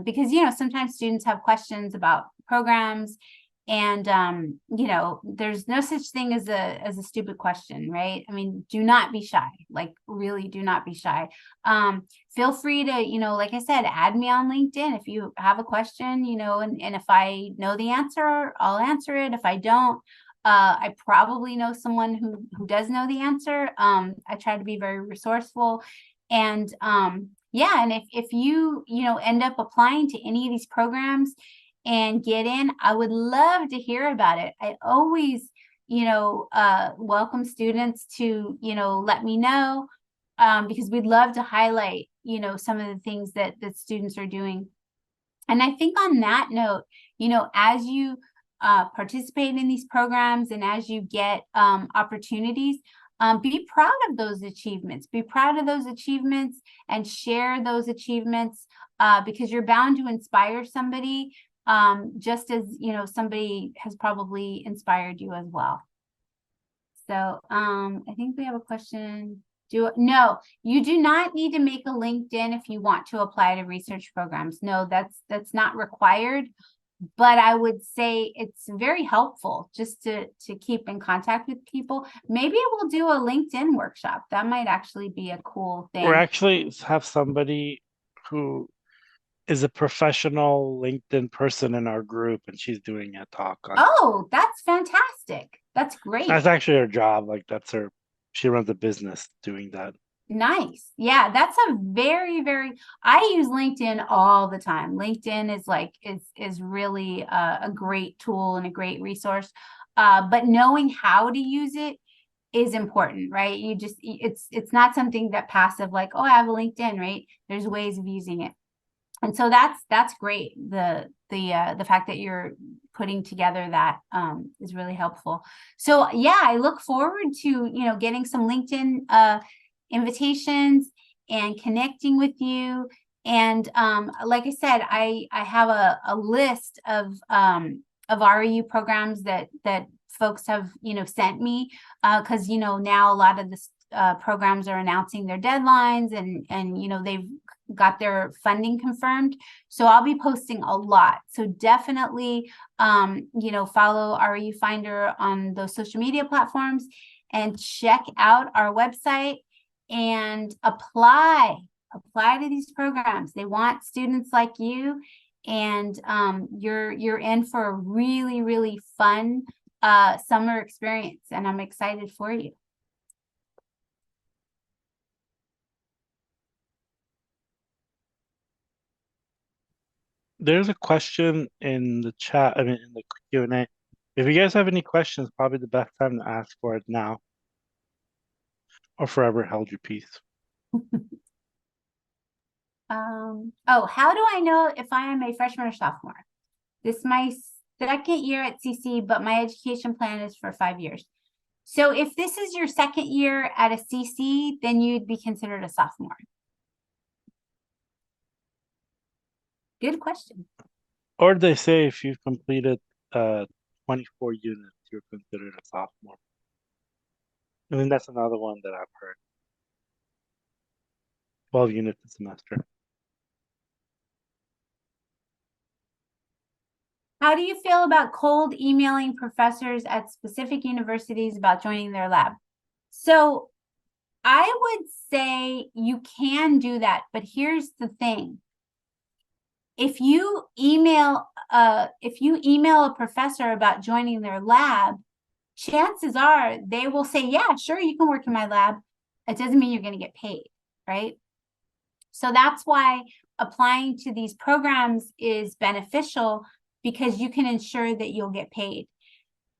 because sometimes students have questions about programs, and there's no such thing as a stupid question, right? I mean, do not be shy, like really do not be shy. Feel free to, like I said, add me on LinkedIn if you have a question, and if I know the answer, I'll answer it. If I don't, I probably know someone who does know the answer. I try to be very resourceful, and and if you end up applying to any of these programs and get in, I would love to hear about it. I always welcome students to let me know, because we'd love to highlight some of the things that students are doing. And I think on that note, as you participate in these programs and as you get opportunities, be proud of those achievements. Be proud of those achievements and share those achievements, because you're bound to inspire somebody, just as somebody has probably inspired you as well. So I think we have a question. No, you do not need to make a LinkedIn if you want to apply to research programs. No, that's not required. But I would say it's very helpful just to keep in contact with people. Maybe we'll do a LinkedIn workshop. That might actually be a cool thing. Or actually have somebody who is a professional LinkedIn person in our group, and she's doing a talk on. Oh, that's fantastic. That's great. That's actually her job. Like she runs a business doing that. Nice. Yeah, that's a very, I use LinkedIn all the time. LinkedIn is really a great tool and a great resource. But knowing how to use it is important, right? It's not something that passive, like, oh, I have a LinkedIn, right? There's ways of using it. And so that's great. The fact that you're putting together that is really helpful. So yeah, I look forward to getting some LinkedIn invitations and connecting with you. And like I said, I have a list of REU programs that folks have sent me, because now a lot of the programs are announcing their deadlines, and they've got their funding confirmed. So I'll be posting a lot. So definitely follow REU Finder on those social media platforms and check out our website and apply to these programs. They want students like you, and you're in for a really, really fun summer experience, and I'm excited for you. There's a question in the chat, in the Q&A. If you guys have any questions, probably the best time to ask for it now, or forever hold your peace. How do I know if I am a freshman or sophomore? This is my second year at CC, but my education plan is for 5 years. So if this is your second year at a CC, then you'd be considered a sophomore. Good question. Or they say if you've completed 24 units, you're considered a sophomore. I mean, that's another one that I've heard. 12 units a semester. How do you feel about cold emailing professors at specific universities about joining their lab? So I would say you can do that, but here's the thing. If you email a professor about joining their lab, chances are they will say, yeah, sure, you can work in my lab. It doesn't mean you're going to get paid, right? So that's why applying to these programs is beneficial, because you can ensure that you'll get paid.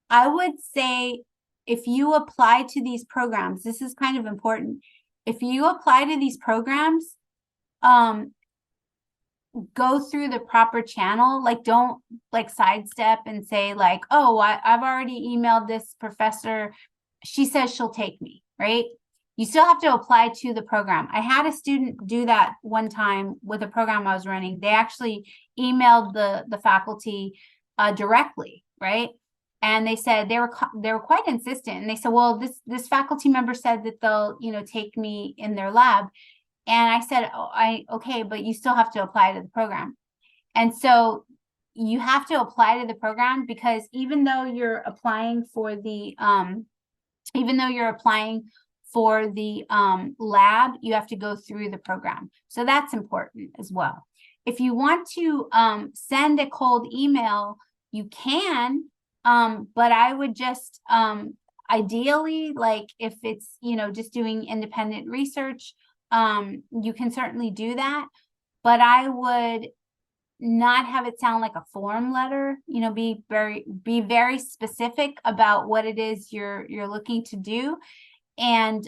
I would say if you apply to these programs, this is kind of important. If you apply to these programs, go through the proper channel. Like, don't sidestep and say like, oh, I've already emailed this professor. She says she'll take me, right? You still have to apply to the program. I had a student do that one time with a program I was running. They actually emailed the faculty directly, right? And they said they were quite insistent. And they said, well, this faculty member said that they'll, take me in their lab. And I said, okay, but you still have to apply to the program. And so you have to apply to the program, because even though you're applying for the lab, you have to go through the program. So that's important as well. If you want to send a cold email, you can, but I would just ideally, like if it's, just doing independent research, you can certainly do that. But I would not have it sound like a form letter. Be very specific about what it is you're looking to do. And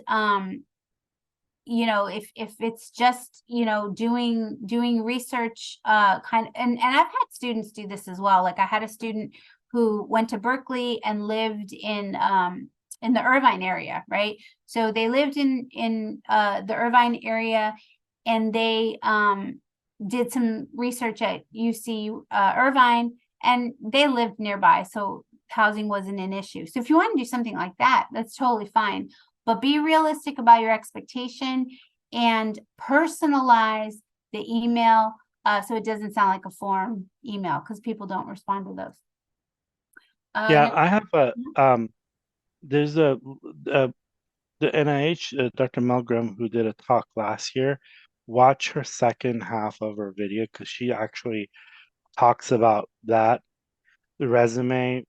if it's just doing research, and I've had students do this as well. Like I had a student who went to Berkeley and lived in the Irvine area, right? So they lived in the Irvine area, and they did some research at UC Irvine, and they lived nearby, so housing wasn't an issue. So if you want to do something like that, that's totally fine. But be realistic about your expectation and personalize the email so it doesn't sound like a form email, because people don't respond to those. Yeah, I have there's the NIH, Dr. Milgram, who did a talk last year. Watch her second half of her video, because she actually talks about that, the resume,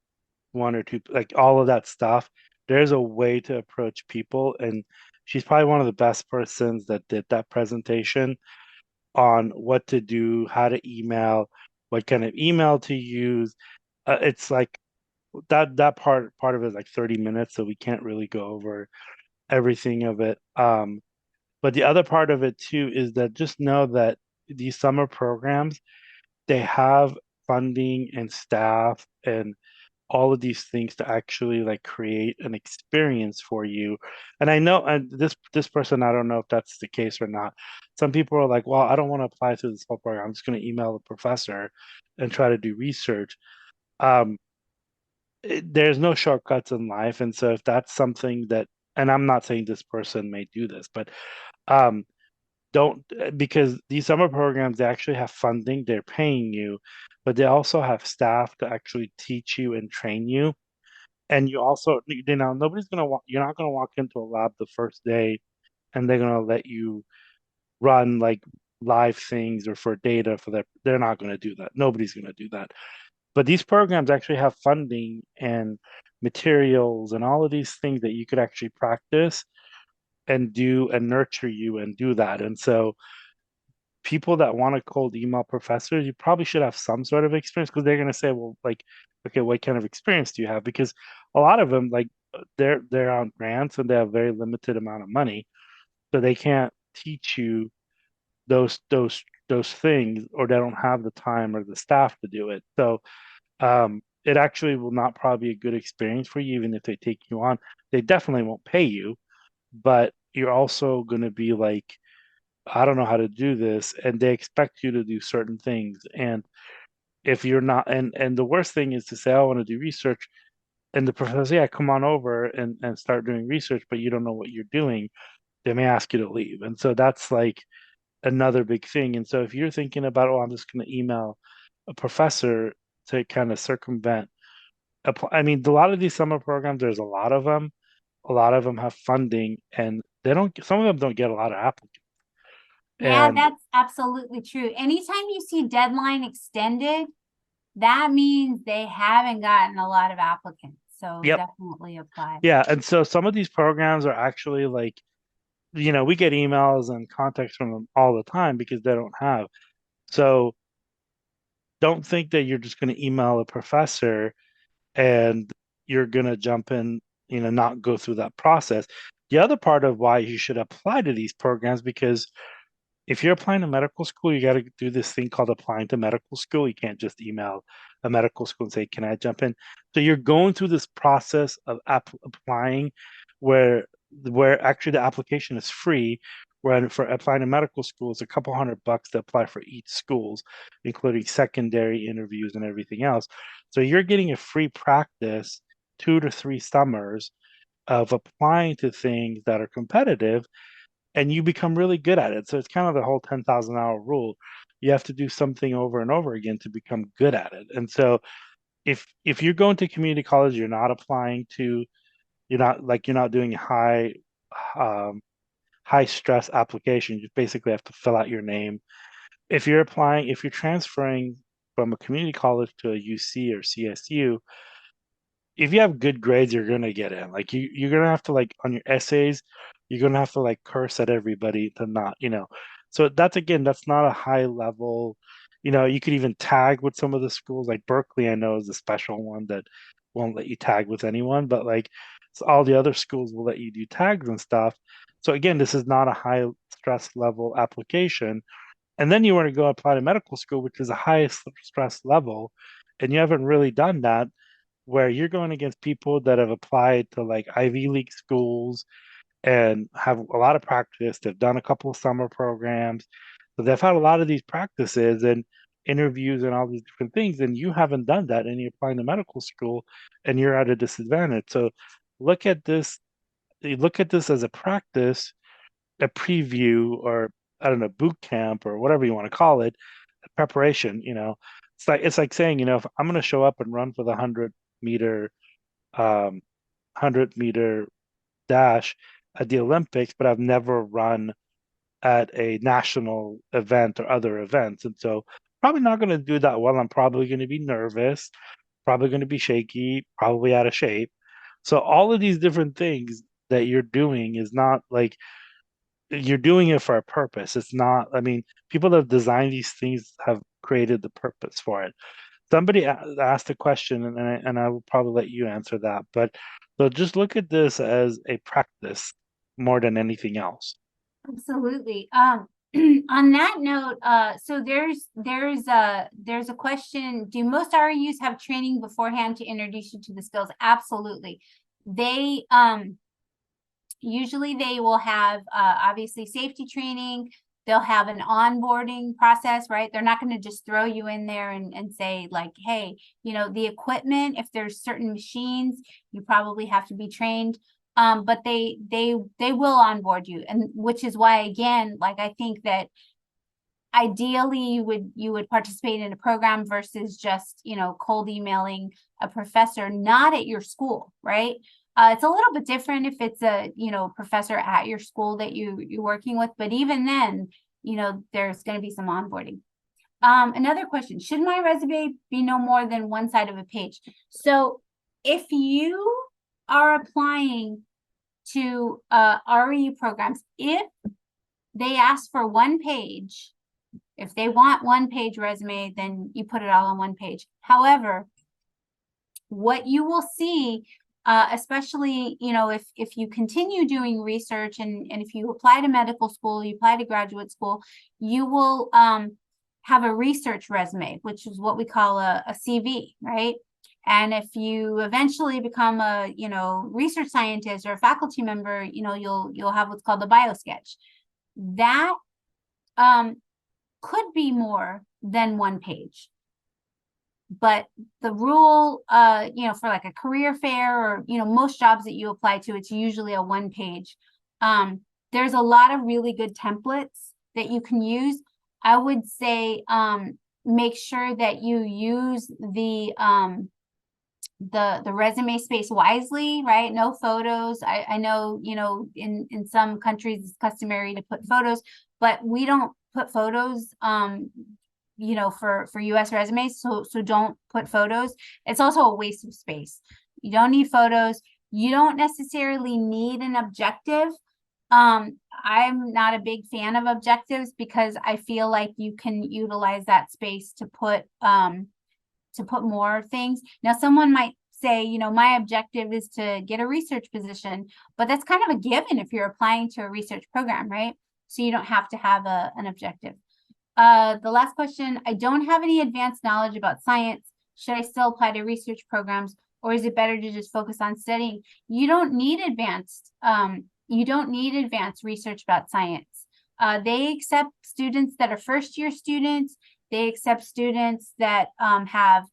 one or two, like all of that stuff. There's a way to approach people, and she's probably one of the best persons that did that presentation on what to do, how to email, what kind of email to use. It's like that part of it is like 30 minutes, so we can't really go over everything of it. But the other part of it too is that just know that these summer programs, they have funding and staff and all of these things to actually like create an experience for you. And I know, and this person, I don't know if that's the case or not. Some people are like, well, I don't want to apply to this whole program. I'm just going to email the professor and try to do research. There's no shortcuts in life. And so if that's something that, and I'm not saying this person may do this, but um, don't, because these summer programs, they actually have funding, they're paying you, but they also have staff to actually teach you and train you. And you also, nobody's going to walk, you're not going to walk into a lab the first day and they're going to let you run like live things or for data for that. They're not going to do that. Nobody's going to do that. But these programs actually have funding and materials and all of these things that you could actually practice and do and nurture you and do that. And so people that want to cold email professors, you probably should have some sort of experience, because they're going to say, well, like, okay, what kind of experience do you have? Because a lot of them, like, they're on grants and they have very limited amount of money, so they can't teach you those things, or they don't have the time or the staff to do it. So it actually will not probably be a good experience for you, even if they take you on. They definitely won't pay you, but you're also going to be like, I don't know how to do this, and they expect you to do certain things. And if you're not, and the worst thing is to say, I want to do research, and the professor says, yeah, come on over and start doing research, but you don't know what you're doing, they may ask you to leave. And so that's like another big thing. And so if you're thinking about, oh, I'm just going to email a professor to kind of circumvent, I mean, a lot of these summer programs, there's a lot of them. A lot of them have funding, and they don't. Some of them don't get a lot of applicants. Yeah, And that's absolutely true. Anytime you see deadline extended, that means they haven't gotten a lot of applicants. So yep, definitely apply. yeah. And so some of these programs are actually like, we get emails and contacts from them all the time because they don't have. So don't think that you're just going to email a professor and you're going to jump in, not go through that process. The other part of why you should apply to these programs, because if you're applying to medical school, you got to do this thing called applying to medical school. You can't just email a medical school and say, can I jump in? So you're going through this process of applying where actually the application is free, When for applying to medical school, it's a couple $100 to apply for each schools, including secondary interviews and everything else. So you're getting a free practice 2 to 3 summers of applying to things that are competitive, and you become really good at it. So it's kind of the whole 10,000 hour rule. You have to do something over and over again to become good at it. And so if you're going to community college, you're not applying to, you're not doing um, high stress application. You basically have to fill out your name. If you're transferring from a community college to a UC or CSU, if you have good grades, you're gonna get in. Like you're gonna have to, like, on your essays, you're gonna have to like curse at everybody to not, So that's not a high level. You could even tag with some of the schools, like Berkeley, I know, is a special one that won't let you tag with anyone, but like, so all the other schools will let you do tags and stuff. So again, this is not a high stress level application. And then you want to go apply to medical school, which is the highest stress level, and you haven't really done that, where you're going against people that have applied to like Ivy League schools and have a lot of practice. They've done a couple of summer programs. So they've had a lot of these practices and interviews and all these different things, and you haven't done that, and you're applying to medical school and you're at a disadvantage. So look at this, as a practice, a preview, or I don't know, boot camp or whatever you want to call it, preparation. It's like saying, if I'm going to show up and run for the 100 meter 100 meter dash at the Olympics, but I've never run at a national event or other events, and so probably not going to do that well. I'm probably going to be nervous, probably going to be shaky, probably out of shape. So all of these different things that you're doing is not like, you're doing it for a purpose. It's not, I mean, people that have designed these things have created the purpose for it. Somebody asked a question, and I will probably let you answer that. But so just look at this as a practice more than anything else. Absolutely. On that note, so there's a question: do most REUs have training beforehand to introduce you to the skills? Absolutely. They usually they will have obviously safety training. They'll have an onboarding process, right? They're not going to just throw you in there and say like, hey, the equipment, if there's certain machines, you probably have to be trained. But they will onboard you, and which is why, again, like, I think that ideally you would participate in a program versus just cold emailing a professor not at your school, right? It's a little bit different if it's a professor at your school that you're working with, but even then, there's going to be some onboarding. Another question: should my resume be no more than one side of a page? So if you are applying to REU programs, if they ask for one page, if they want one-page resume, then you put it all on one page. However, what you will see, especially if you continue doing research and if you apply to medical school, you apply to graduate school, you will have a research resume, which is what we call a CV, right? And if you eventually become a research scientist or a faculty member, you'll have what's called the bio sketch. That could be more than one page. But the rule, for like a career fair or, most jobs that you apply to, it's usually a one page. There's a lot of really good templates that you can use. I would say make sure that you use the resume space wisely, right? No photos. I know, in some countries it's customary to put photos, but we don't put photos for US resumes, so don't put photos. It's also a waste of space. You don't need photos. You don't necessarily need an objective. I'm not a big fan of objectives because I feel like you can utilize that space to put more things. Now, someone might say, my objective is to get a research position, but that's kind of a given if you're applying to a research program, right? So you don't have to have an objective. The last question: I don't have any advanced knowledge about science. Should I still apply to research programs, or is it better to just focus on studying? You don't need advanced research about science. They accept students that are first year students. They accept students that have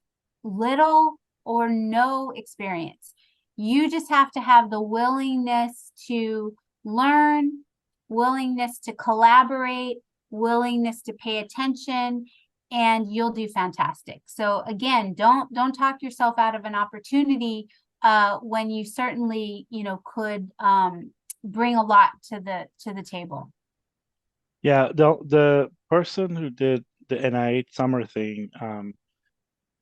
little or no experience. You just have to have the willingness to learn, willingness to collaborate, willingness to pay attention, and you'll do fantastic. So again, don't talk yourself out of an opportunity when you certainly, could bring a lot to the table. Yeah, the person who did the NIH summer thing,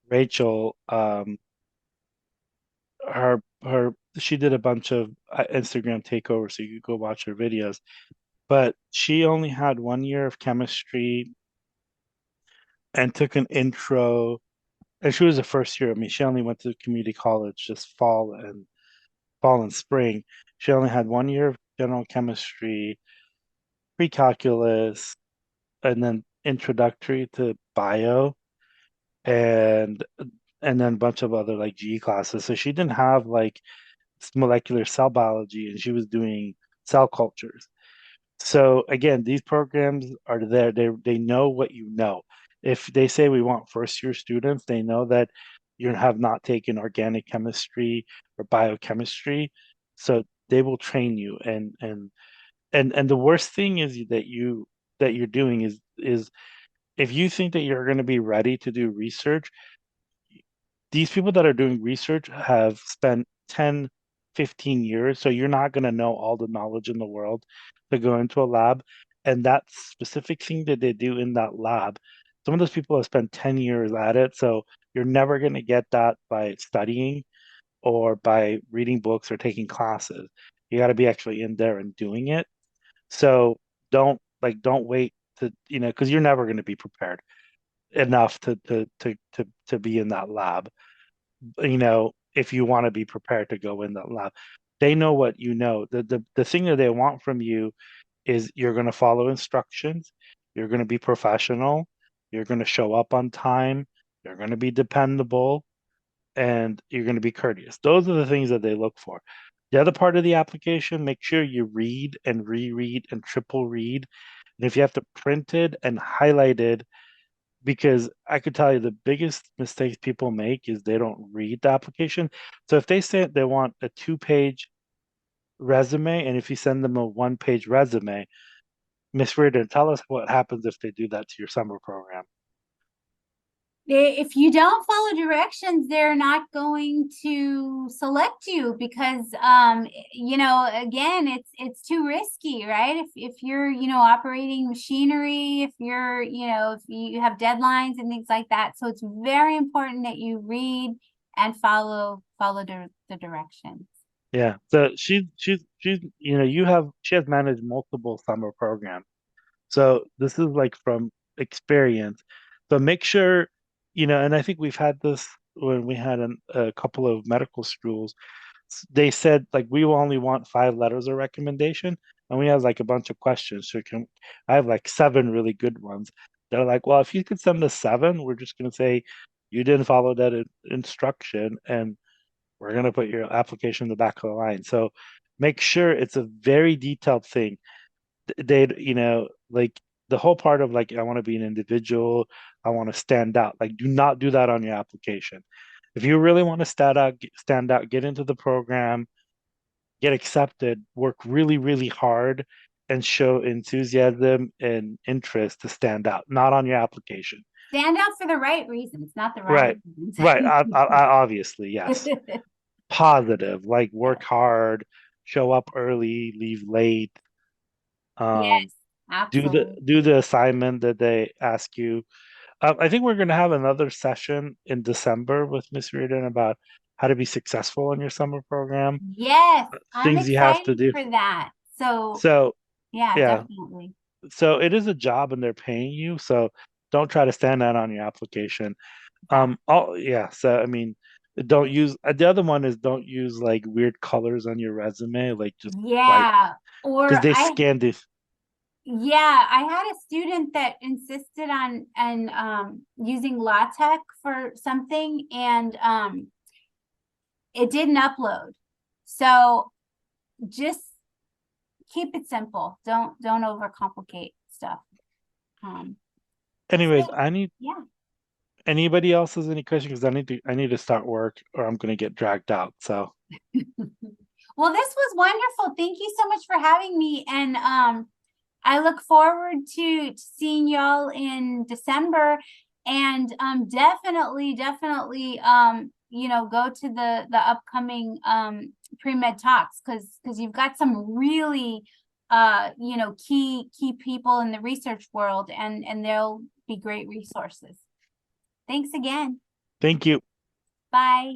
Rachel, she did a bunch of Instagram takeovers, so you could go watch her videos. But she only had 1 year of chemistry and took an intro, and she was a first year. I mean, she only went to community college just fall and spring. She only had 1 year of general chemistry, pre-calculus, and then introductory to bio, and then a bunch of other like GE classes. So she didn't have like molecular cell biology, and she was doing cell cultures. So again, these programs are there. They know what you know. If they say we want first year students, they know that you have not taken organic chemistry or biochemistry. So they will train you. And the worst thing is that you're doing is if you think that you're going to be ready to do research, these people that are doing research have spent 10, 15 years. So you're not going to know all the knowledge in the world to go into a lab. And that specific thing that they do in that lab, some of those people have spent 10 years at it. So you're never going to get that by studying or by reading books or taking classes. You got to be actually in there and doing it. So don't wait to, because you're never going to be prepared enough to be in that lab, if you want to be prepared to go in that lab. They know what you know. The thing that they want from you is you're going to follow instructions, you're going to be professional, you're going to show up on time, you're going to be dependable, and you're going to be courteous. Those are the things that they look for. The other part of the application, make sure you read and reread and triple read. And if you have to print it and highlight it, because I could tell you the biggest mistakes people make is they don't read the application. So if they say they want a 2-page resume, and if you send them a 1-page resume, Miss Reardon, tell us what happens if they do that to your summer program. If you don't follow directions, they're not going to select you because again, it's too risky, right? If you're operating machinery, if you're if you have deadlines and things like that, so it's very important that you read and follow the directions. Yeah, so she has managed multiple summer programs, so this is like from experience. So make sure, and I think we've had this when we had a couple of medical schools. They said like we will only want 5 letters of recommendation, and we have like a bunch of questions. I have like 7 really good ones. They're like, well, if you could send us 7, we're just gonna say you didn't follow that instruction, and we're gonna put your application in the back of the line. So make sure it's a very detailed thing. They, like the whole part of like I want to be an individual, I want to stand out. Like, do not do that on your application. If you really want to stand out, get into the program, get accepted, work really, really hard, and show enthusiasm and interest to stand out, not on your application. Stand out for the right reasons, not the wrong Right, reasons. right. I obviously, yes. Positive, like work hard, show up early, leave late. Yes, absolutely. Do the assignment that they ask you. I think we're going to have another session in December with Miss Reardon about how to be successful in your summer program. Yes, I'm Things you have to excited do. for that. So Yeah, yeah, definitely. so it is a job and they're paying you. So don't try to stand out on your application. Yeah. So I mean, don't use the other one is don't use like weird colors on your resume, like just white, Yeah, because they I scan this. had a student that insisted on using LaTeX for something, and it didn't upload. So just keep it simple. Don't overcomplicate stuff. Anyways, Yeah. Anybody else has any questions? Because I need to start work or I'm gonna get dragged out. So Well, this was wonderful. Thank you so much for having me. And I look forward to seeing y'all in December. And definitely, you know, go to the upcoming pre-med talks because you've got some really you know, key people in the research world, and they'll be great resources. Thanks again. thank you. Bye.